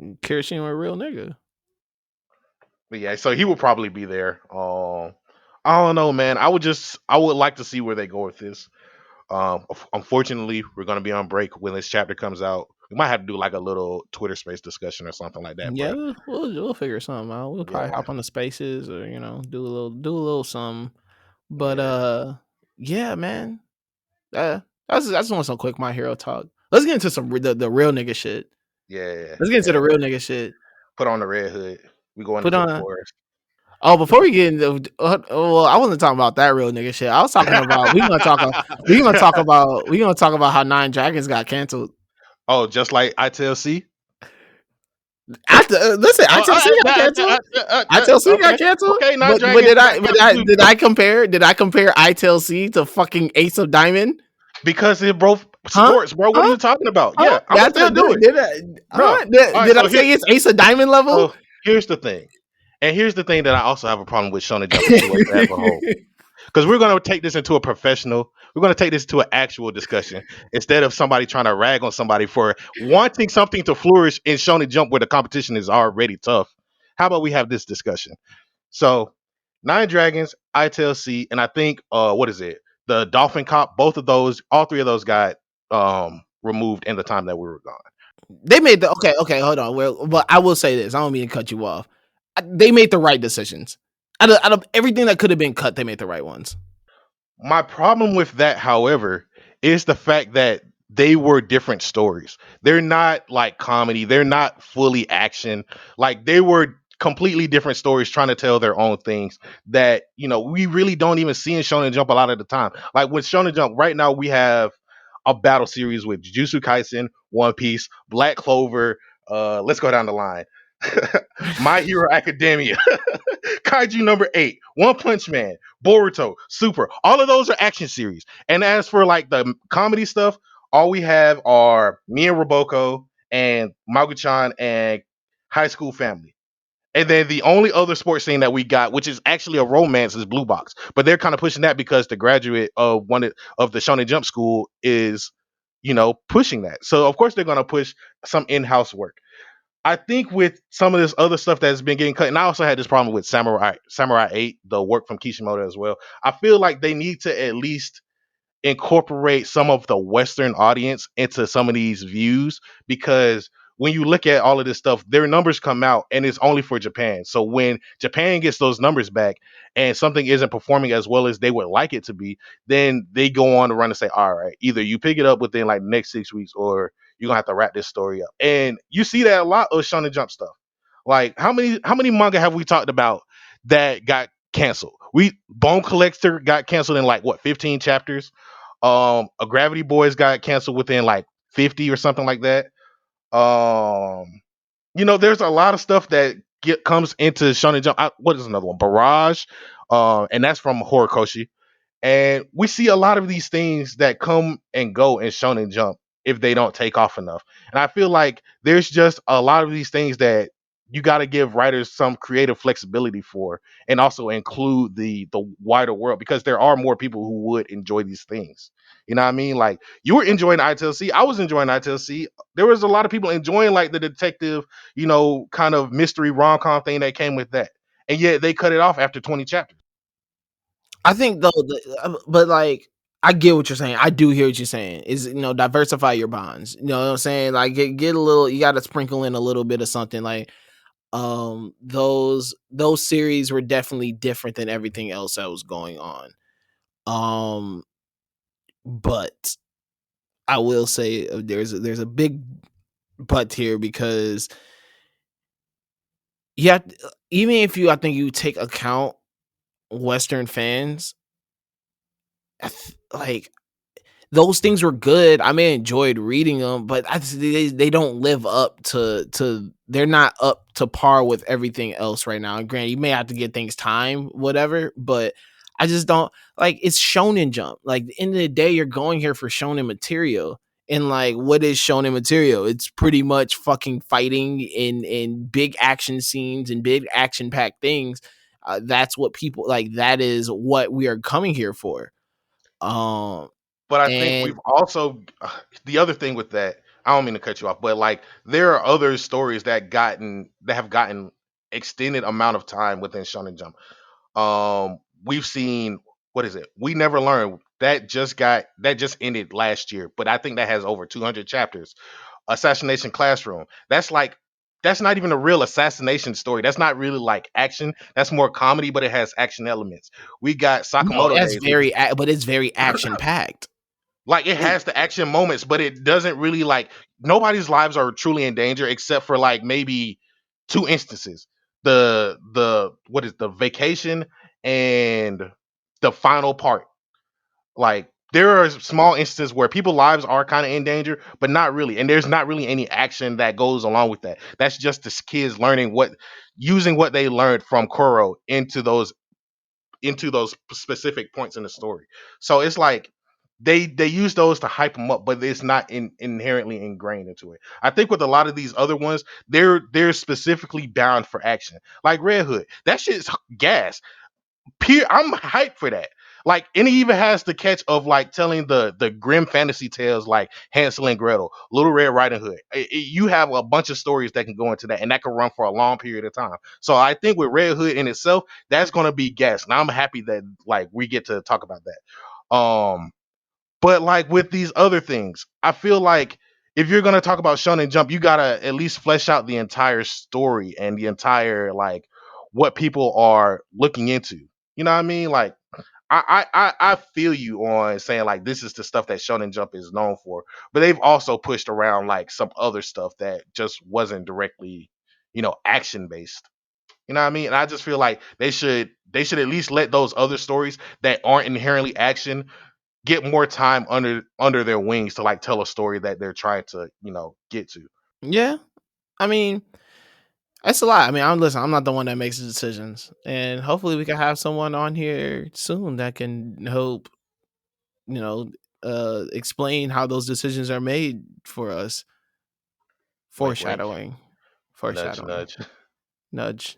Kirishima a real nigga. But yeah, so he will probably be there. I don't know, man. I would like to see where they go with this. Unfortunately, we're gonna be on break when this chapter comes out. We might have to do like a little Twitter space discussion or something like that, Yeah, bro. we'll figure something out. We'll probably Yeah, hop on the spaces or do a little something. But yeah, yeah, man. I just want some quick My Hero talk. Let's get into some the real nigga shit. yeah, Let's get into yeah. the real nigga shit. Put on the red hood. We going Put into the on. forest. Oh, before we get into, well, I wasn't talking about that real nigga shit. I was talking about we gonna talk about how Nine Dragons got canceled. Oh, just like ITLC. Listen, ITLC got canceled. ITLC got Okay, canceled. okay. Nine But Dragons got canceled did I compare ITLC to fucking Ace of Diamond? because they're both Huh? sports, bro. What are Huh? you talking about? Huh? Yeah, I'm gonna still do it, bro. All right, Did I so say it's Ace of Diamond level? here's the thing, and here's the thing that I also have a problem with Shonen Jump and Shonen as a whole. Because we're going to take this into a professional, we're going to take this to an actual discussion instead of somebody trying to rag on somebody for wanting something to flourish in Shonen Jump where the competition is already tough. How about we have this discussion? So, Nine Dragons, ITLC, and I think what is it? The Dolphin Cop. Both of those, all three of those got removed in the time that we were gone. They made the okay. Hold on. Well, but I will say this. I don't mean to cut you off. They made the right decisions. Out of everything that could have been cut, they made the right ones. My problem with that, however, is the fact that they were different stories. They're not like comedy. They're not fully action. Like they were completely different stories trying to tell their own things that, we really don't even see in Shonen Jump a lot of the time. Like with Shonen Jump right now we have a battle series with Jujutsu Kaisen, One Piece, Black Clover, let's go down the line. My Hero Academia, Kaiju number 8, One Punch Man, Boruto, Super. All of those are action series. And as for like the comedy stuff, all we have are me and Roboko and Maguchan and High School Family. And then the only other sports thing that we got, which is actually a romance, is Blue Box. But they're kind of pushing that because the graduate of of the Shonen Jump school is, pushing that. So of course they're gonna push some in-house work. I think with some of this other stuff that's been getting cut, and I also had this problem with Samurai 8, the work from Kishimoto as well. I feel like they need to at least incorporate some of the Western audience into some of these views, because when you look at all of this stuff, their numbers come out and it's only for Japan. So when Japan gets those numbers back and something isn't performing as well as they would like it to be, then they go on to run and say, all right, either you pick it up within like the next 6 weeks or you're gonna have to wrap this story up. And you see that a lot of Shonen Jump stuff. Like how many manga have we talked about that got canceled? We Bone Collector got canceled in like what 15 chapters. A Gravity Boys got canceled within like 50 or something like that. Um, there's a lot of stuff that comes into Shonen Jump. What is another one? Barrage, and that's from Horikoshi. And we see a lot of these things that come and go in Shonen Jump if they don't take off enough. And I feel like there's just a lot of these things that you got to give writers some creative flexibility for, and also include the wider world, because there are more people who would enjoy these things. You know what I mean? Like you were enjoying ITLC, I was enjoying ITLC. There was a lot of people enjoying like the detective, kind of mystery rom com thing that came with that, and yet they cut it off after 20 chapters. I think though, but like I get what you're saying. I do hear what you're saying. Is diversify your bonds. You know what I'm saying? Like get a little. You got to sprinkle in a little bit of something. Like those series were definitely different than everything else that was going on. Um, but I will say there's a big but here, because yeah, even if I think you take account Western fans, like those things were good. I may enjoyed reading them, but they don't live up to they're not up to par with everything else right now. And granted, you may have to get things time, whatever, but I just don't like it's Shonen Jump. Like the end of the day, you're going here for Shonen material. And like what is Shonen material? It's pretty much fucking fighting in big action scenes and big action packed things. That's what people like, that is what we are coming here for. Um But I think and we've also the other thing with that. I don't mean to cut you off, but like there are other stories that have gotten extended amount of time within Shonen Jump. We've seen, what is it? We Never Learn, that just ended last year, but I think that has over 200 chapters. Assassination Classroom. That's not even a real assassination story. That's not really like action. That's more comedy, but it has action elements. We got no, Sakamoto that's Days, which very but it's very action packed. like it has the action moments, but it doesn't really like nobody's lives are truly in danger except for like maybe two instances. The what is the vacation and the final part. Like there are small instances where people's lives are kind of in danger, but not really. And there's not really any action that goes along with that. That's just the kids learning using what they learned from Koro into those specific points in the story. So it's like they use those to hype them up, but it's not inherently ingrained into it. I think with a lot of these other ones, they're specifically bound for action. Like Red Hood, that shit's gas. I'm hyped for that. Like, and it even has the catch of like telling the grim fantasy tales like Hansel and Gretel, Little Red Riding Hood. You have a bunch of stories that can go into that, and that can run for a long period of time. So I think with Red Hood in itself, that's gonna be gas, and I'm happy that like we get to talk about that. But like with these other things, I feel like if you're gonna talk about Shonen Jump, you gotta at least flesh out the entire story and the entire like what people are looking into. You know what I mean? Like I feel you on saying like this is the stuff that Shonen Jump is known for, but they've also pushed around like some other stuff that just wasn't directly, action based. You know what I mean? And I just feel like they should at least let those other stories that aren't inherently action get more time under their wings to like tell a story that they're trying to, get to. Yeah, I mean, that's a lot. I mean, I'm not the one that makes the decisions, and hopefully we can have someone on here soon that can help, you know, explain how those decisions are made for us. Wink, wink, Foreshadowing, nudge, foreshadowing, nudge. nudge,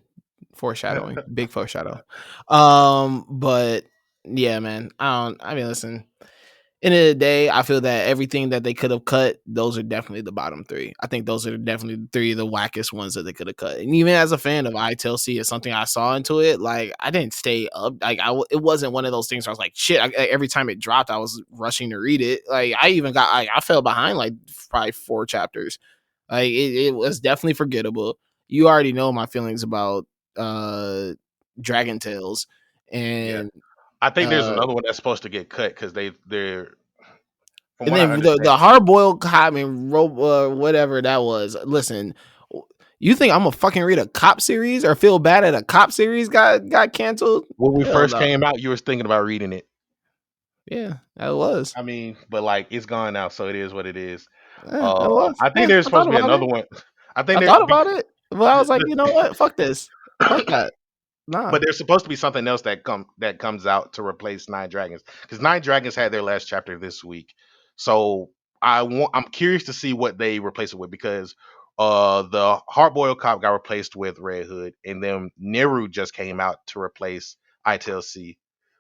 foreshadowing, big foreshadow. But yeah, man, I don't. I mean, listen. End of the day, I feel that everything that they could have cut, those are definitely the bottom three. I think those are definitely the three of the wackest ones that they could have cut. And even as a fan of ITLC, it's something I saw into it. Like I didn't stay up. Like it wasn't one of those things where I was like, shit. Every time it dropped, I was rushing to read it. Like I even got, I fell behind like probably 4 chapters. Like it was definitely forgettable. You already know my feelings about Dragon Tales, Yeah. and I think there's uh another one that's supposed to get cut because they're from and what I then the understand. hard boiled cop and whatever that was. Listen, you think I'm gonna fucking read a cop series or feel bad at a cop series got canceled? When we Hell first no. came out, you were thinking about reading it. Yeah, that was. I mean, but like it's gone now, so it is what it is. Yeah, that was. I think Yeah, there's I supposed thought to be about another it. one. I think I there, thought about it, but I was like, you know what? Fuck this. Fuck that. Nah. but there's supposed to be something else that comes out to replace Nine Dragons because Nine Dragons had their last chapter this week. So I'm curious to see what they replace it with because the Hardboiled Cop got replaced with Red Hood, and then Neru just came out to replace ITLC.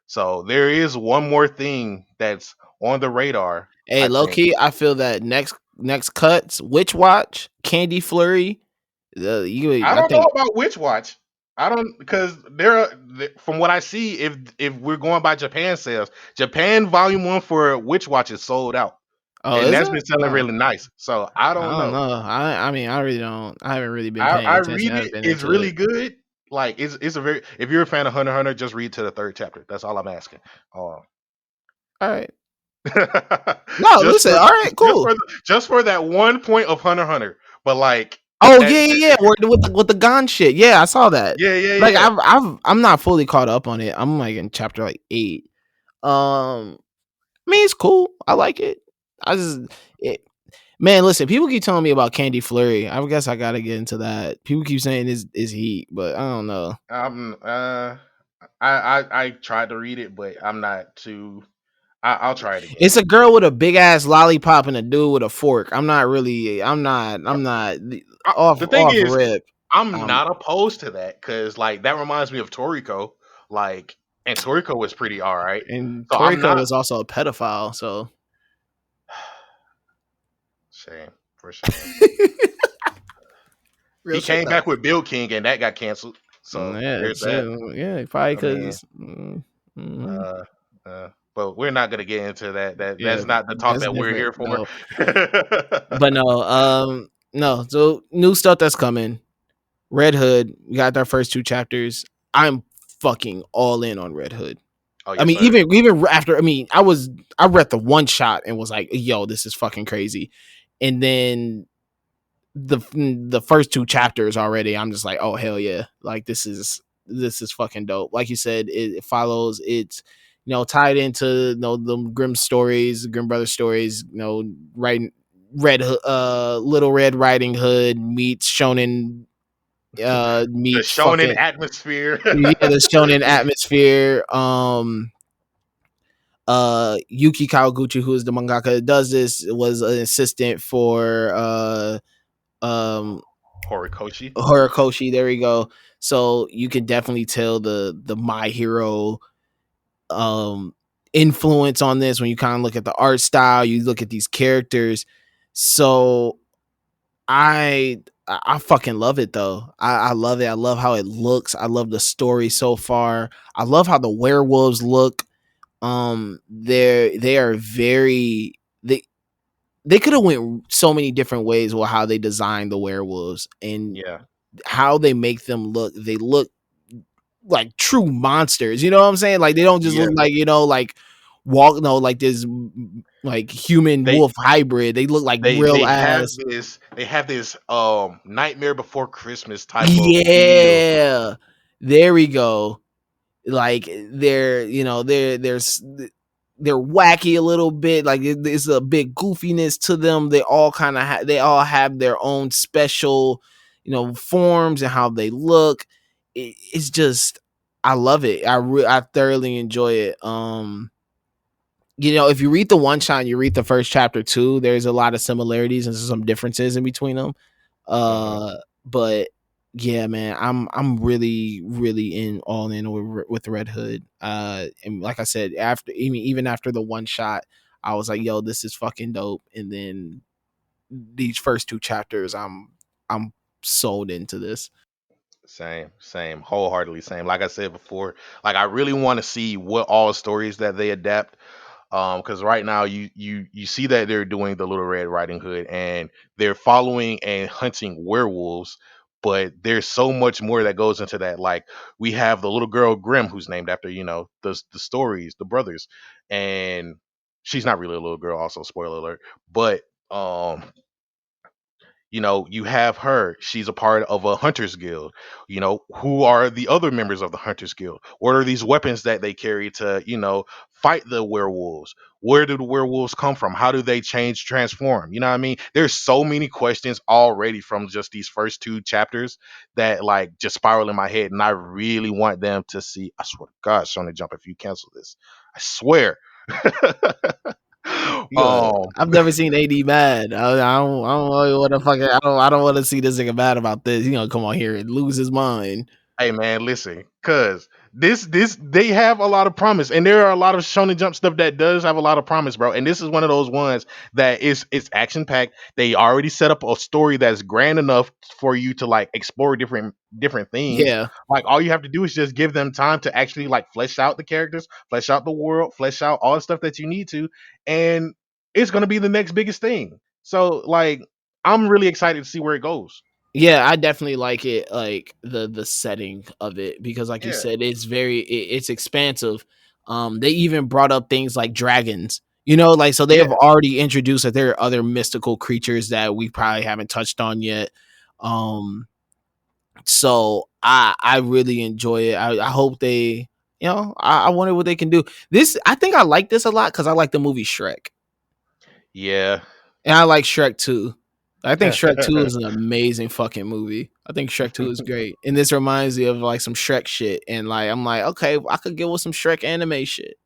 So there is one more thing that's on the radar. Hey, I low think. key, I feel that next cuts, Witch Watch, Candy Flurry. I I don't know think. about Witch Watch. I don't because there are from what I see, if we're going by Japan sales, Japan Volume One for Witch Watch is sold out, Oh, and is that's it? been selling Oh. really nice. So I I don't don't know. know. I mean, I really don't. I haven't really been I paying attention. read I haven't it; been it's into really it. good. Like it's a very if you're a fan of Hunter x Hunter, just read to the third chapter. That's all I'm asking. Uh, All right. No, just listen. for All right, cool. just for that one point of Hunter x Hunter, but like Oh that, yeah, yeah, yeah. With the Gon shit. Yeah, I saw that. yeah, yeah, Like yeah. I'm not fully caught up on it. I'm like in chapter like 8. I mean it's cool. I like it. I just it, man, listen. People keep telling me about Candy Flurry. I guess I gotta get into that. People keep saying is heat, but I don't know. I tried to read it, but I'm not too. I'll try it again. It's a girl with a big ass lollipop and a dude with a fork. I'm not really. I'm not The thing off is, rip. I'm Um, not opposed to that because like that reminds me of Toriko, like, and Toriko was pretty all right. and So I'm Toriko not was also a pedophile, so shame for shame. real He shit came though. back with Bill King, and that got canceled. So Yeah, there's that. yeah, probably I mean, because. Mhm. uh, but we're not gonna get into that. That's Yeah, not the talk that's that we're different. here for. No, but no, no. So new stuff that's coming. Red Hood. We got our first 2 chapters. I'm fucking all in on Red Hood. Oh I yes, mean, sir. even after, I mean, I read the one shot and was like, yo, this is fucking crazy. And then the first 2 chapters already, I'm just like, oh hell yeah, like this is fucking dope. Like you said, it follows. It's tied into the Grimm Brothers stories. Right, Little Red Riding Hood meets Shonen The meets shonen fucking atmosphere. yeah, the Shonen atmosphere. Yuki Kawaguchi, who is the mangaka that does this, was an assistant for um Horikoshi. Horikoshi. There we go. So you can definitely tell the My Hero um influence on this when you kind of look at the art style, you look at these characters. So I fucking love it though. I love it. I love how it looks. I love the story so far. I love how the werewolves look. They are very they could have went so many different ways with how they designed the werewolves and Yeah. how they make them look. They look like true monsters. You know what I'm saying? Like they don't just Yeah, look like, like walk no like this like human they wolf hybrid. They look like they real they have ass. this Nightmare Before Christmas type of feel. Yeah. There we go. Like they're wacky a little bit. Like there's a bit goofiness to them. They all kind of they all have their own special, forms and how they look. It's just I love it. I thoroughly enjoy it. If you read the one shot, you read the first chapter too. There's a lot of similarities and some differences in between them. Uh-huh. But yeah, man, I'm really really all in with Red Hood. And like I said, after even after the one shot, I was like, yo, this is fucking dope. And then these first two chapters, I'm sold into this. Same, wholeheartedly same. Like I said before, like I really want to see what all stories that they adapt. Because right now you see that they're doing the Little Red Riding Hood and they're following and hunting werewolves, but there's so much more that goes into that. Like we have the little girl Grimm, who's named after the stories, the brothers, and she's not really a little girl. Also, spoiler alert, but you have her. She's a part of a hunters guild. Who are the other members of the hunters guild? What are these weapons that they carry to, fight the werewolves? Where do the werewolves come from? How do they transform? You know what I mean? There's so many questions already from just these first two chapters that like just spiral in my head. And I really want them to see. I swear to God, Shonen Jump, if you cancel this, I swear. Good. um I've never seen AD mad. I don't know what the fuck. I don't want to see this nigga mad about this. Come on here and lose his mind. Hey man, listen, cause this they have a lot of promise, and there are a lot of Shonen Jump stuff that does have a lot of promise, bro. And this is one of those ones that it's action packed. They already set up a story that's grand enough for you to like explore different things. Yeah. Like all you have to do is just give them time to actually like flesh out the characters, flesh out the world, flesh out all the stuff that you need to, and it's gonna be the next biggest thing. So like, I'm really excited to see where it goes. Yeah, I definitely like it, like the setting of it, because like you Yeah, said, it's expansive. They even brought up things like dragons. Like so they have yeah. already introduced that there are other mystical creatures that we probably haven't touched on yet. Um, so I really enjoy it. I hope they, I wonder what they can do. This I think I like this a lot because I like the movie Shrek. Yeah. And I like Shrek 2. I think Shrek 2 is an amazing fucking movie. I think Shrek 2 is great. And this reminds me of like some Shrek shit. And like I'm like, okay, I could get with some Shrek anime shit.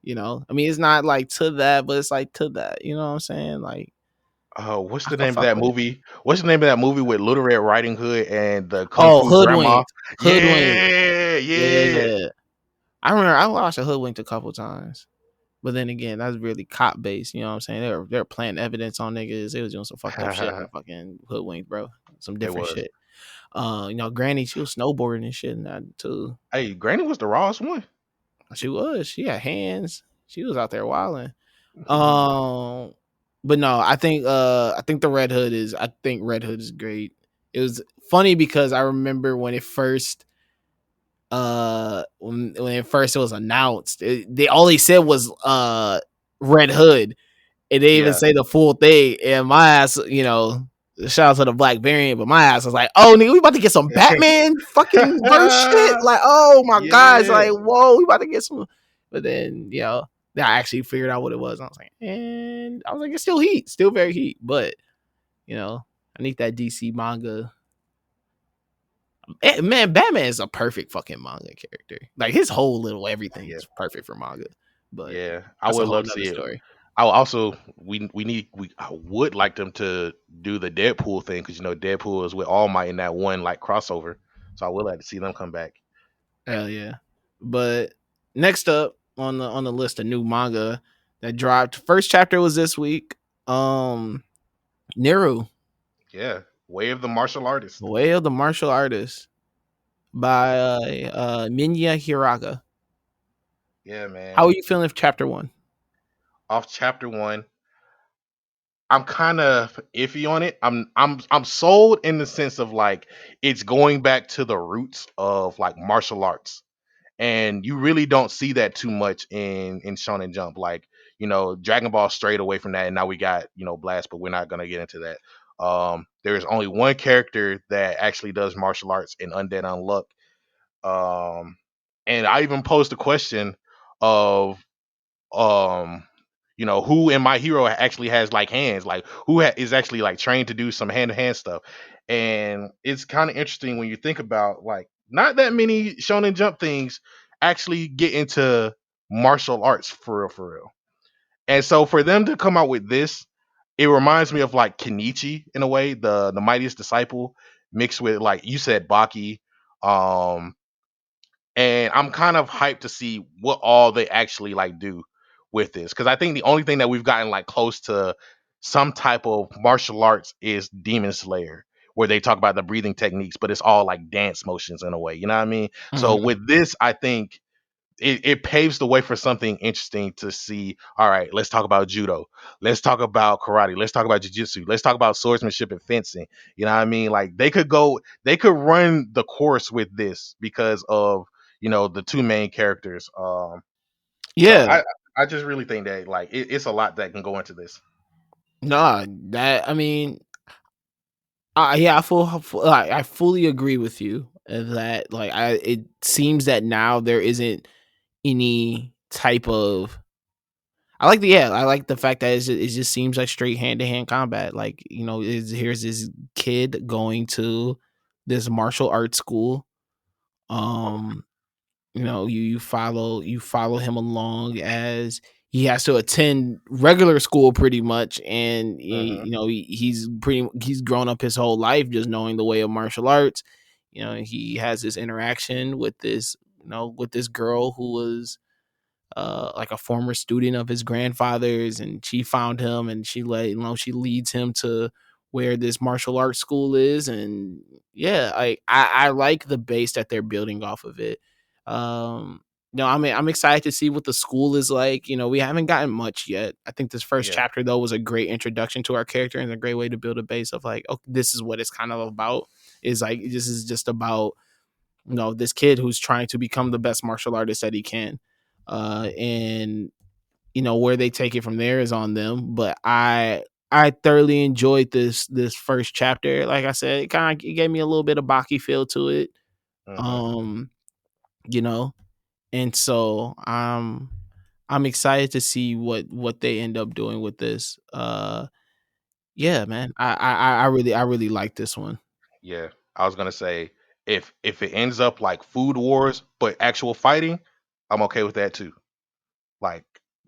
I mean it's not like to that, but it's like to that. You know what I'm saying? Like What's I the could name of fuck that with it. movie? What's the name of that movie with Little Red Riding Hood and the Kung Oh, Fu grandma? Hoodwinked. Hoodwinked. Yeah, yeah. Yeah. I remember I watched a Hoodwinked a couple times. But then again, that's really cop based. You know what I'm saying? They're planting evidence on niggas. They was doing some fucked up shit in the fucking Hoodwinked, bro. Some It different was. shit. Granny, she was snowboarding and shit and that too. Hey, Granny was the rawest one. She was. She had hands. She was out there wilding. Um, but no, I think Red Hood is great. It was funny because I remember when it first it was announced, they all they said was Red Hood, and they even Yeah. say the full thing. And my ass, shout out to the black variant, but my ass was like, "Oh, nigga, we about to get some Batman fucking verse shit." Like, oh my gosh, Yeah. like, whoa, we about to get some. But then, then I actually figured out what it was. I was like, and I was like, it's still heat, still very heat, but I need that DC manga. Man, Batman is a perfect fucking manga character. Like his whole little everything Yeah. is perfect for manga. But Yeah. I that's a would whole love to nother see it. story. I would also I would like them to do the Deadpool thing because Deadpool is with All Might in that one like crossover. So I would like to see them come back. Hell yeah. But next up on the list of new manga that dropped. First chapter was this week. Neru, Yeah. Way of the Martial Artist. Way of the Martial Artist by Minya Hiraga. Yeah, How man. are you feeling with chapter one? Off chapter one. I'm kind of iffy on it. I'm sold in the sense of like it's going back to the roots of like martial arts, and you really don't see that too much in Shonen Jump. Like, Dragon Ball strayed away from that, and now we got Blast, but we're not gonna get into that. There's only one character that actually does martial arts in Undead Unluck. Um, and I even posed the question of um who in my hero actually has like hands, like who is actually like trained to do some hand to hand stuff. And it's kind of interesting when you think about like not that many Shonen Jump things actually get into martial arts for real, for real. And so for them to come out with this, it reminds me of like Kenichi in a way, the mightiest disciple, mixed with like you said Baki. um and I'm kind of hyped to see what all they actually like do with this, because I think the only thing that we've gotten like close to some type of martial arts is Demon Slayer, where they talk about the breathing techniques, but it's all like dance motions in a way. You know what I mean? So Mhm. with this, I think it paves the way for something interesting to see. All right, let's talk about judo. Let's talk about karate. Let's talk about jiu-jitsu. Let's talk about swordsmanship and fencing. You know what I mean? Like they could run the course with this because of the two main characters. So Yeah. I just really think that like it's a lot that can go into this. Nah, that I mean, yeah, I fully agree with you that like it seems that now there isn't any type of I like the fact that it just seems like straight hand to hand combat. Like, here's this kid going to this martial arts school. Um, you follow him along as he has to attend regular school pretty much, and Hmm. he's grown up his whole life just knowing the way of martial arts. He has this interaction with this girl who was like a former student of his grandfather's, and she found him, and she leads him to where this martial arts school is. And yeah, I like the base that they're building off of it. I mean, I'm excited to see what the school is like. We haven't gotten much yet. I think this first Yeah. chapter though was a great introduction to our character and a great way to build a base of like, oh, this is what it's kind of about. Is like this is just about this kid who's trying to become the best martial artist that he can. And where they take it from there is on them. But I thoroughly enjoyed this first chapter. Like I said, it gave me a little bit of Baki feel to it. Hmm. Um, you know, and so I'm excited to see what they end up doing with this. Yeah, man. I really like this one. Yeah. I was gonna say if it ends up like Food Wars but actual fighting, I'm okay with that too. Like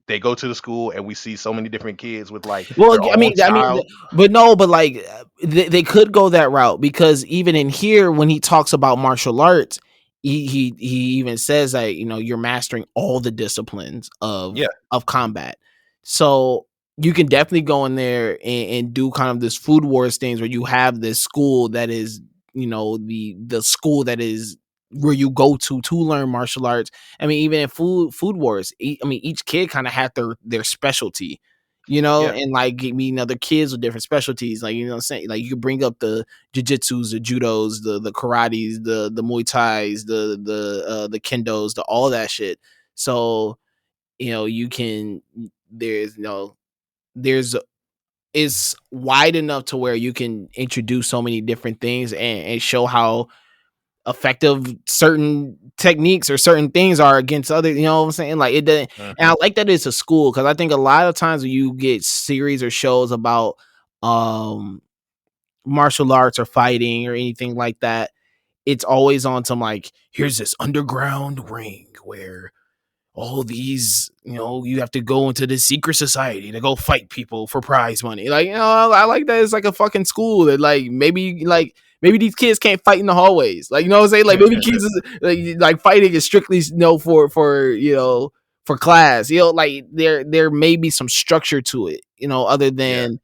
they go to the school and we see so many different kids with like Well, their I mean, own style. but no, but like they could go that route because even in here, when he talks about martial arts, he even says that you're mastering all the disciplines Yeah. of combat. So you can definitely go in there and do kind of this food wars things where you have this school that is the school that is where you go to learn martial arts. I mean, even in food wars, I mean, each kid kind of had their specialty, Yeah. and like meeting other kids with different specialties. Like, what I'm saying? Like, you could bring up the jiu-jitsus, the judos, the karates, the Muay Thais, the kendos, the all that shit. So, you can there's it's wide enough to where you can introduce so many different things and show how effective certain techniques or certain things are against other, what I'm saying? Like, it doesn't. And I Hmm. like that it's a school, because I think a lot of times when you get series or shows about um martial arts or fighting or anything like that, it's always on some like, here's this underground ring where all these, you have to go into this secret society to go fight people for prize money. Like, I like that it's like a fucking school that maybe these kids can't fight in the hallways. Like, what I'm saying? Like, maybe kids is, like fighting is strictly for class. Like there may be some structure to it, other Yeah. than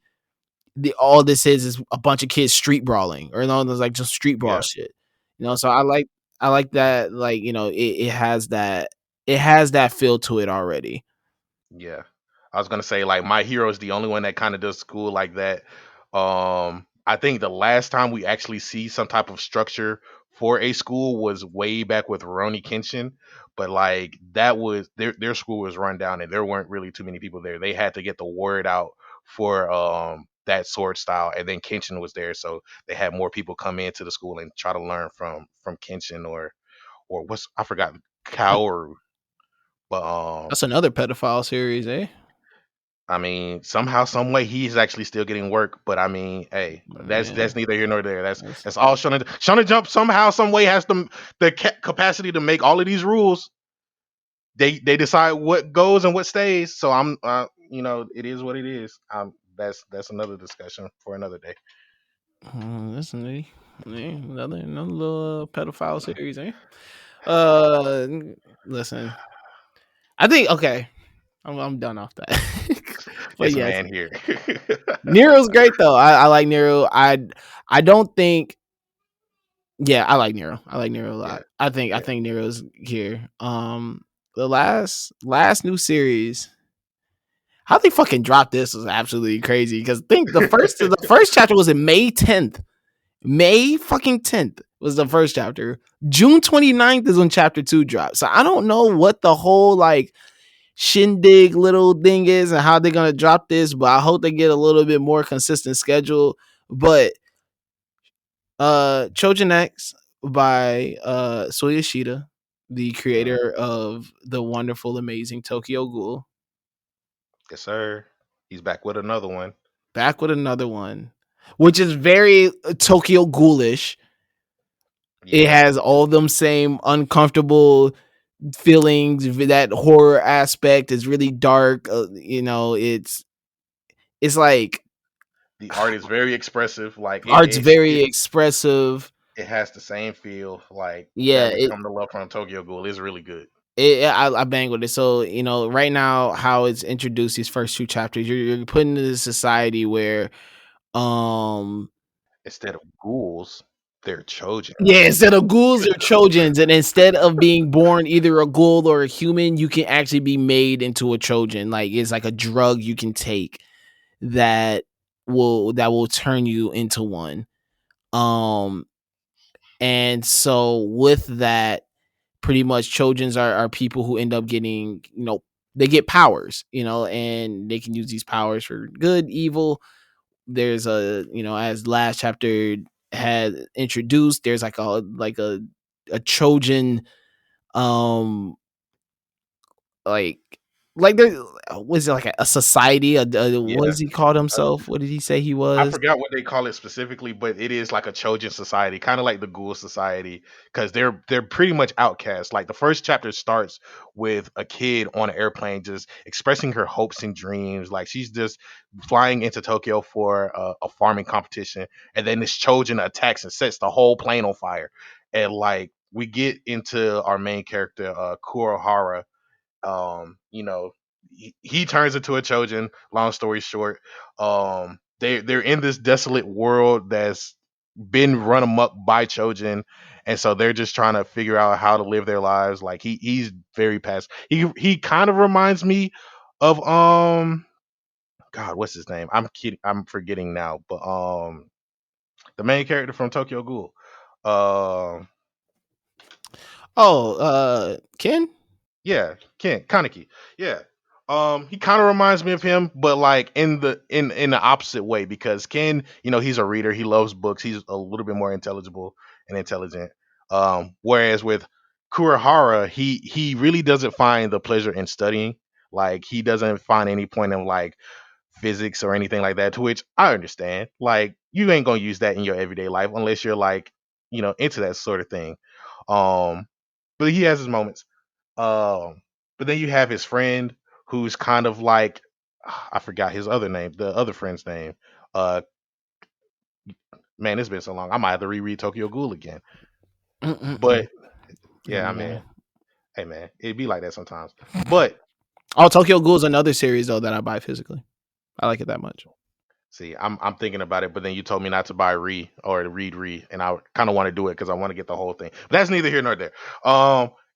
the all this is a bunch of kids street brawling, or there's like just street brawl Yeah. shit. So I like that, it has that feel to it already. Yeah. I was gonna say like My Hero is the only one that kind of does school like that. I think the last time we actually see some type of structure for a school was way back with Rurouni Kenshin, but like that was their school was run down and there weren't really too many people there. They had to get the word out for that sword style, and then Kenshin was there, so they had more people come into the school and try to learn from Kenshin or what's I forgot Kaoru, but That's another pedophile series, eh? I mean, somehow, some way, he's actually still getting work. But I mean, hey, Yeah, that's neither here nor there. that's That's all Shonen Jump somehow, some way has the capacity to make all of these rules. They decide what goes and what stays. So it is what it is. That's another discussion for another day. listen, another little pedophile series, eh? Listen, I think okay. I'm done off that. But This yes, man here. Nero's great though. I like Nero. I don't think. Yeah, I like Nero. I like Nero a Yeah, lot. I yeah. think Nero's here. The last new series. How they fucking dropped this was absolutely crazy. Because think the first chapter was in May 10th. May fucking 10th was the first chapter. June 29th is when chapter 2 dropped. So I don't know what the whole like shindig little thing is and how they're gonna drop this, but I hope they get a little bit more consistent schedule. But Choujin X by Soyashida, the Mm, creator of the wonderful, amazing Tokyo Ghoul, yes, sir. He's back with another one. back with another one, which is very Tokyo Ghoulish. It Yeah. has all them same uncomfortable feelings. That horror aspect is really dark. It's like The art is very expressive. Like art's very expressive. it has the same feel like Yeah, that we come to love from Tokyo Ghoul. Is really good. I bang with it. So right now, how it's introduced these first two chapters, you're put into this society where, um, Instead of ghouls, they're yeah, Chojins. instead of ghouls, they're Trojans, and instead of being born either a ghoul or a human, you can actually be made into a Trojan. Like it's like a drug you can take that will turn you into one. Um, and so with that, pretty much Trojans are people who end up getting, they get powers, and they can use these powers for good, evil. There's as last chapter had introduced, there's like a Trojan, um, like there was it like a society, what Yeah. does he call himself? What did he say he I was? forgot what they call it specifically, but it is like a Trojan society, kind of like the Ghoul Society, because they're pretty much outcasts. Like the first chapter starts with a kid on an airplane just expressing her hopes and dreams. Like she's just flying into Tokyo for a farming competition, and then this Trojan attacks and sets the whole plane on fire. And like we get into our main character, Kurohara. He turns into a Trojan. Long story short, they're in this desolate world that's been run amok by Chojin, and so they're just trying to figure out how to live their lives. Like he's very past. He kind of reminds me of God, what's his name? I'm kidding. I'm forgetting now, but the main character from Tokyo Ghoul. Um, Oh, Ken. Yeah, Ken Kaneki. Yeah. He kind of reminds me of him, but like in the opposite way because Ken, he's a reader. He loves books. He's a little bit more intelligible and intelligent. Whereas with Kurihara, he really doesn't find the pleasure in studying. Like he doesn't find any point in like physics or anything like that. To which I understand. Like you ain't gonna use that in your everyday life unless you're like into that sort of thing. Um, but he has his moments. But then you have his friend who's kind of like I forgot his other name, the other friend's name. Uh, man, it's been so long. I might have to reread Tokyo Ghoul again. Mm-mm-mm. But yeah, I mean, hey man, it'd be like that sometimes. But Oh, Tokyo Ghoul is another series though that I buy physically. I like it that much. see, I'm thinking about it, but then you told me not to buy re or to read re, and I kind of want to do it because I want to get the whole thing. But that's neither here nor there.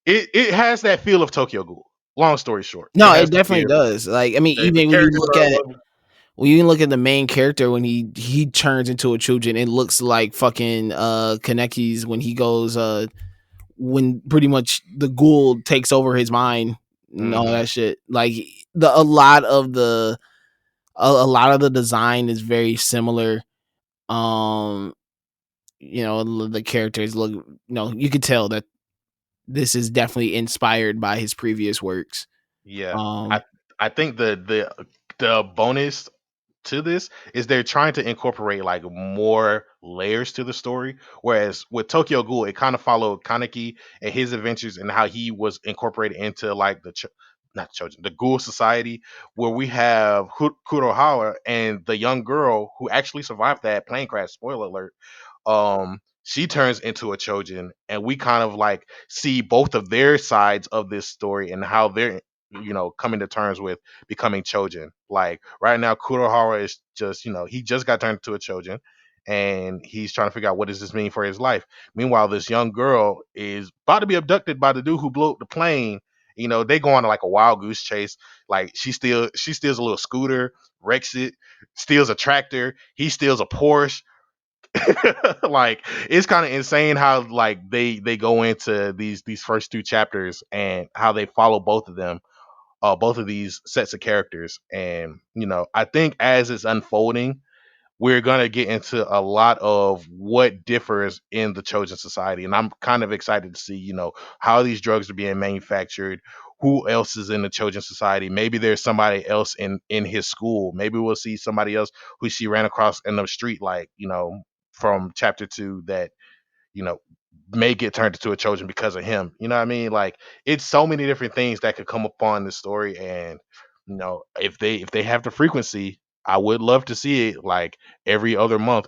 It has that feel of Tokyo Ghoul. Long story short, it No, has it to definitely be does. Like, I mean, the even characters are lovely. when you look at the main character when he turns into a Choujin, it looks like fucking Kaneki's when he goes when pretty much the ghoul takes over his mind and all Hmm. that shit. Like a lot of a lot of the design is very similar. Um, you know, the characters look, you know, you could tell that this is definitely inspired by his previous works. Yeah, Um, I think the bonus to this is they're trying to incorporate like more layers to the story. Whereas with Tokyo Ghoul, it kind of followed Kaneki and his adventures and how he was incorporated into like not children, the Ghoul Society, where we have Kurohara and the young girl who actually survived that plane crash. Spoiler alert. She turns into a Choujin, and we kind of like see both of their sides of this story and how they're coming to terms with becoming Choujin. Like right now, Kurohara is just he just got turned into a Choujin, and he's trying to figure out what does this mean for his life. Meanwhile, this young girl is about to be abducted by the dude who blew up the plane. They go on like a wild goose chase. Like she steals a little scooter, wrecks it, steals a tractor. He steals a Porsche. Like it's kind of insane how like they go into these first two chapters and how they follow both of them, both of these sets of characters. And I think as it's unfolding, we're gonna get into a lot of what differs in the Chosen Society, and I'm kind of excited to see how these drugs are being manufactured. Who else is in the Chosen Society? Maybe there's somebody else in his school. Maybe we'll see somebody else who she ran across in the street, like from chapter 2, that you know may get turned into a Trojan because of him. You know what I mean? Like it's so many different things that could come upon this story, and if they have the frequency, I would love to see it like every other month.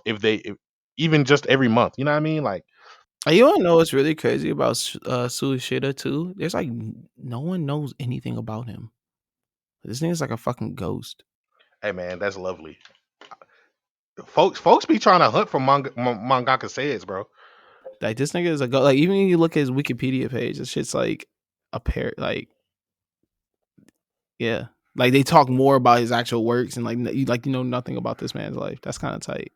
Even just every month. You know what I mean? Like, you wanna know what's really crazy about Suishida too? There's like no one knows anything about him. This nigga's like a fucking ghost. hey man, that's lovely. Folks be trying to hunt for mangaka says, bro. Like this nigga is a ghost. Like even when you look at his Wikipedia page, this shit's like a pair. Like yeah, like they talk more about his actual works and you know nothing about this man's life. That's kind of tight.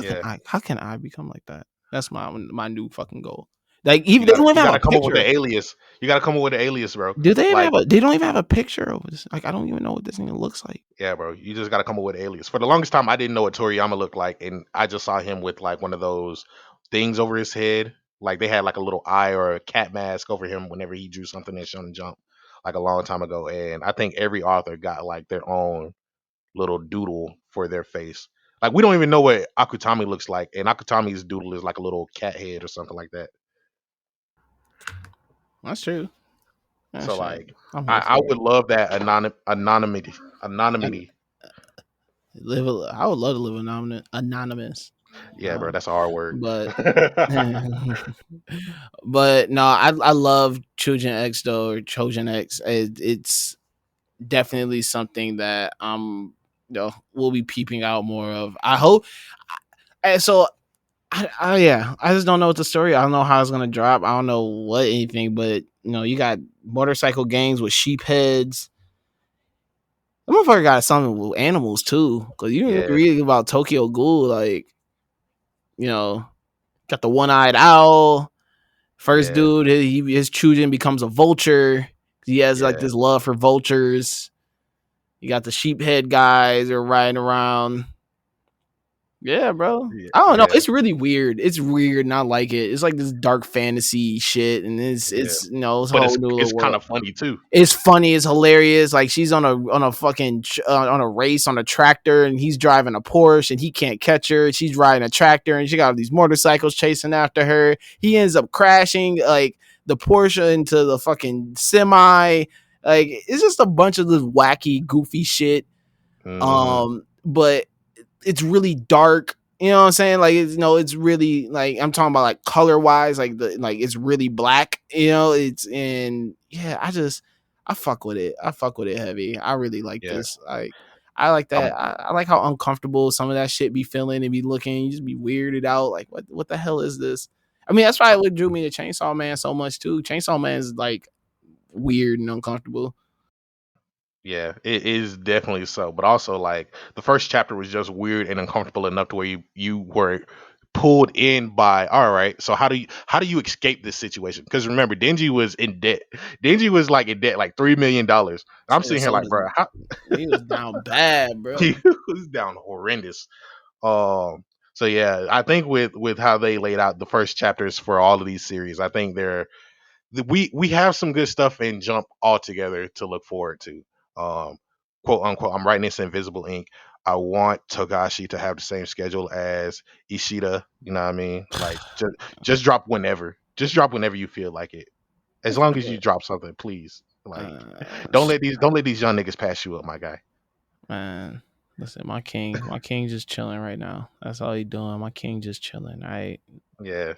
Yeah, How can I become like that? That's my new fucking goal. Like even they don't even you have gotta a come up with picture. the alias. You gotta come up with the alias, bro. Do they even Like, have a? They don't even have a picture of this. Like I don't even know what this nigga looks like. yeah, bro. You just gotta come up with an alias. For the longest time, I didn't know what Toriyama looked like, and I just saw him with like one of those things over his head. Like they had like a little eye or a cat mask over him whenever he drew something in Shonen Jump, like a long time ago. And I think every author got like their own little doodle for their face. Like we don't even know what Akutami looks like, and Akutami's doodle is like a little cat head or something like that. That's true. That So shit. like, I'm here I for would it. love that anonymity. And Anonymity. I would love to live anonymous. Yeah, bro, Um, that's a hard word. but but no, I love Children X though, or Choujin X. It's definitely something that we'll be peeping out more of. I hope. And so yeah, I just don't know what the story. I don't know how it's gonna drop. I don't know what anything, but you got motorcycle gangs with sheep heads. The motherfucker got something with animals too, because you Yeah, read about Tokyo Ghoul, like you know, got the one-eyed owl. First yeah, dude, his children becomes a vulture. He has like yeah, this love for vultures. You got the sheephead guys are riding around. Yeah, bro. yeah, I don't know. yeah, It's really weird. It's weird, and I like it. It's like this dark fantasy shit, and yeah. it's a But whole new it's little kind world. of funny too. It's funny. It's hilarious. Like she's on a fucking on a race on a tractor, and he's driving a Porsche, and he can't catch her. She's riding a tractor, and she got all these motorcycles chasing after her. He ends up crashing like the Porsche into the fucking semi. Like it's just a bunch of this wacky, goofy shit. Hmm. But it's really dark. You know what I'm saying? Like it's really like I'm talking about like color wise, like it's really black. It's in yeah. I fuck with it. I fuck with it heavy. I really like Yeah, this. Like I like that. I'm. I like how uncomfortable some of that shit be feeling and be looking. You just be weirded out. Like what the hell is this? I mean, that's why what drew me to Chainsaw Man so much too. Chainsaw Man is like weird and uncomfortable. Yeah, it is definitely so. But also, like, the first chapter was just weird and uncomfortable enough to where you were pulled in by, all right, so how do you escape this situation? Because remember, Denji was in debt. Denji was like in debt, like $3 million. I'm So, sitting here so like, bro, how he was down bad, bro. he was down horrendous. Um, so yeah, I think with how they laid out the first chapters for all of these series, I think we have some good stuff in Jump altogether to look forward to. Um, quote unquote, I'm writing this in Invisible Ink. I want Togashi to have the same schedule as Ishida. You know what I mean? Like just drop whenever. Just drop whenever you feel like it. As long as you drop something, please. Like don't let these young niggas pass you up, my guy. Man, listen, my king just chilling right now. That's all he doing. My king just chilling. Right, Yeah,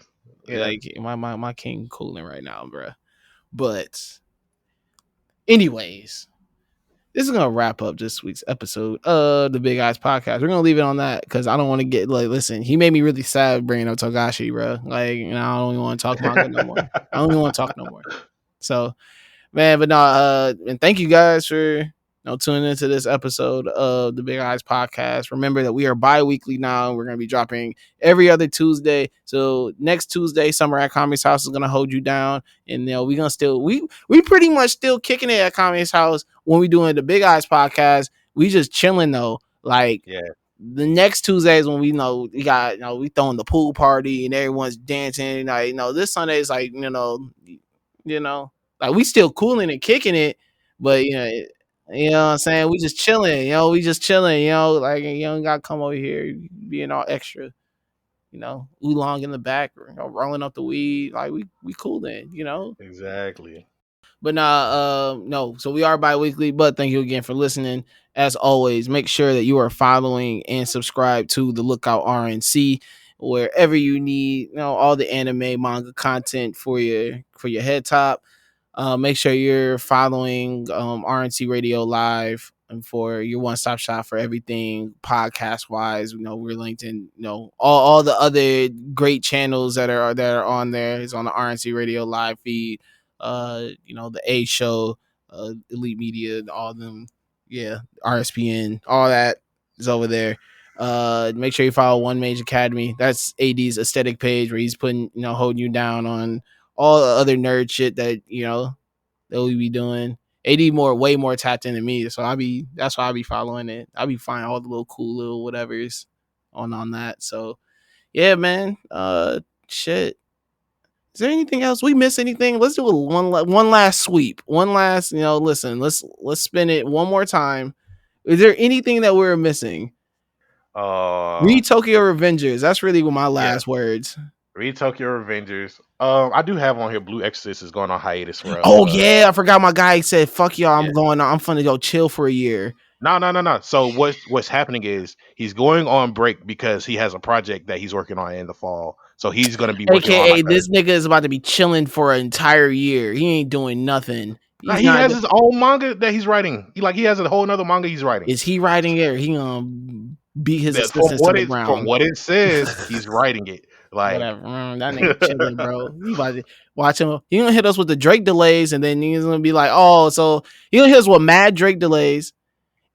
yeah. like my king cooling right now, bro. But anyways, this is gonna wrap up this week's episode of the Big Eyes Podcast. We're gonna leave it on that because I don't want to get like, listen, he made me really sad bringing up Togashi, bro. Like, I don't even want to talk manga no more. I don't even want to talk no more. So, man, but no, and thank you guys for tuning into this episode of the Big Eyes Podcast. Remember that we are bi-weekly now. We're gonna be dropping every other Tuesday. So next Tuesday, Summer at Comics House is gonna hold you down. And we're gonna still we pretty much still kicking it at Comics House when we doing the Big Eyes Podcast. We just chilling though. Like, Yeah, the next Tuesdays when we we got we throwing the pool party and everyone's dancing. Like, this Sunday is like, you know, like, we still cooling and kicking it, but you know what I'm saying? We just chilling, we just chilling, like, you don't gotta come over here being all extra, oolong in the back, or, rolling up the weed. Like, we cooling. exactly. But nah, no. So we are bi-weekly, but thank you again for listening. As always, make sure that you are following and subscribe to the Lookout RNC wherever you need, all the anime manga content for your head top. Make sure you're following RNC Radio Live and for your one-stop shop for everything podcast wise. We're linked in, all the other great channels that are on there is on the RNC Radio Live feed. The A Show, Elite Media, all of them, yeah, RSPN, all that is over there. Make sure you follow One Mage Academy. That's AD's aesthetic page where he's putting, holding you down on all the other nerd shit that we be doing. AD way more tapped in than me, so that's why I be following it. I be finding all the little cool little whatevers on that. So yeah, man. Shit. Is there anything else we miss? Anything? Let's do one last sweep. One last, listen. Let's spin it one more time. Is there anything that we're missing? Uh, Read Tokyo Revengers. That's really my yeah. last words. Read Tokyo Revengers. I do have on here Blue Exorcist is going on hiatus for Oh yeah, I forgot my guy said, "Fuck y'all, yeah. I'm finna go chill for a year." No, no, no, no. So what's happening is he's going on break because he has a project that he's working on in the fall. So he's going to be working on AKA, like a. this nigga is about to be chilling for an entire year. He ain't doing nothing. Nah, He's he not. has his own manga that he's writing. He has a whole another manga he's writing. Is he writing it, or he gonna beat his That from assistants to what the it from ground? what it says, he's writing it. Like Whatever. That nigga chilling, bro. He about to watch him. He gonna hit us with the Drake delays, and then he's gonna be like, "Oh, so he gonna hit us with mad Drake delays."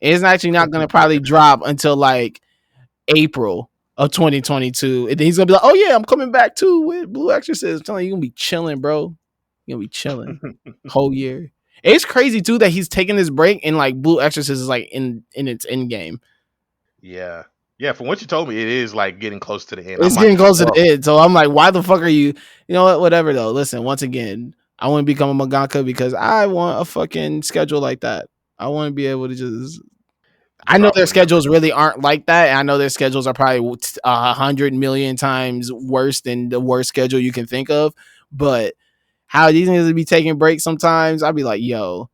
And it's actually not gonna probably drop until like April of 2022, and then he's gonna be like, "Oh yeah, I'm coming back too with Blue Exorcist." I'm telling you, you're gonna be chilling, bro. You're gonna be chilling whole year. It's crazy too that he's taking this break and like Blue Exorcist is like in its end game. yeah. Yeah, from what you told me, it is like getting close to the end. I'm It's like, getting close to well, the end, so I'm like, why the fuck are you? You know what? Whatever though. Listen, once again, I want to become a mangaka because I want a fucking schedule like that. I want to be able to just. I know drop their whenever. schedules really aren't like that. And I know their schedules are probably 100 million times worse than the worst schedule you can think of. But how these niggas be taking breaks sometimes, I'd be like, yo,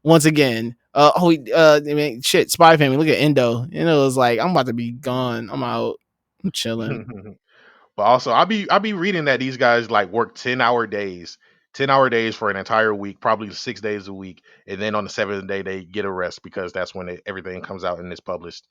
once again, I mean, shit, Spy Family. Look at Endo. Endo was like, I'm about to be gone. I'm out. I'm chilling. But also, I'll be reading that these guys like work 10-hour days, 10-hour days for an entire week, probably 6 days a week, and then on the seventh day they get a rest because that's when everything comes out and is published.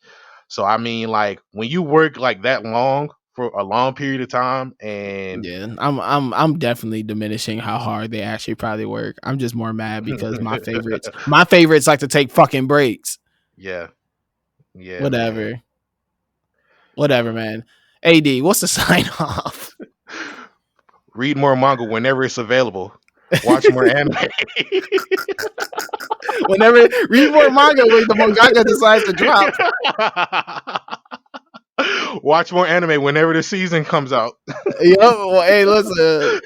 So I mean, like when you work like that long for a long period of time, and Yeah, I'm definitely diminishing how hard they actually probably work. I'm just more mad because my favorites like to take fucking breaks. yeah, yeah, man. Whatever. Whatever, man. AD, what's the sign off? Read more manga whenever it's available. Watch more anime. Whenever read more manga when the mangaka decides to drop. Watch more anime whenever the season comes out. Yep. Well, hey, listen.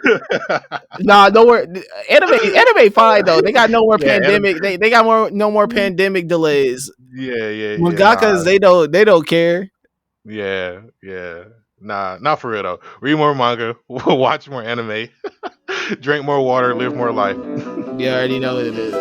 Nah, nowhere. Anime fine though. They got no more Yeah, pandemic. They got no more pandemic delays. yeah. Mangakas, they don't care. Yeah. Nah, not for real though. Read more manga, watch more anime, drink more water, live more life. You already know what it is.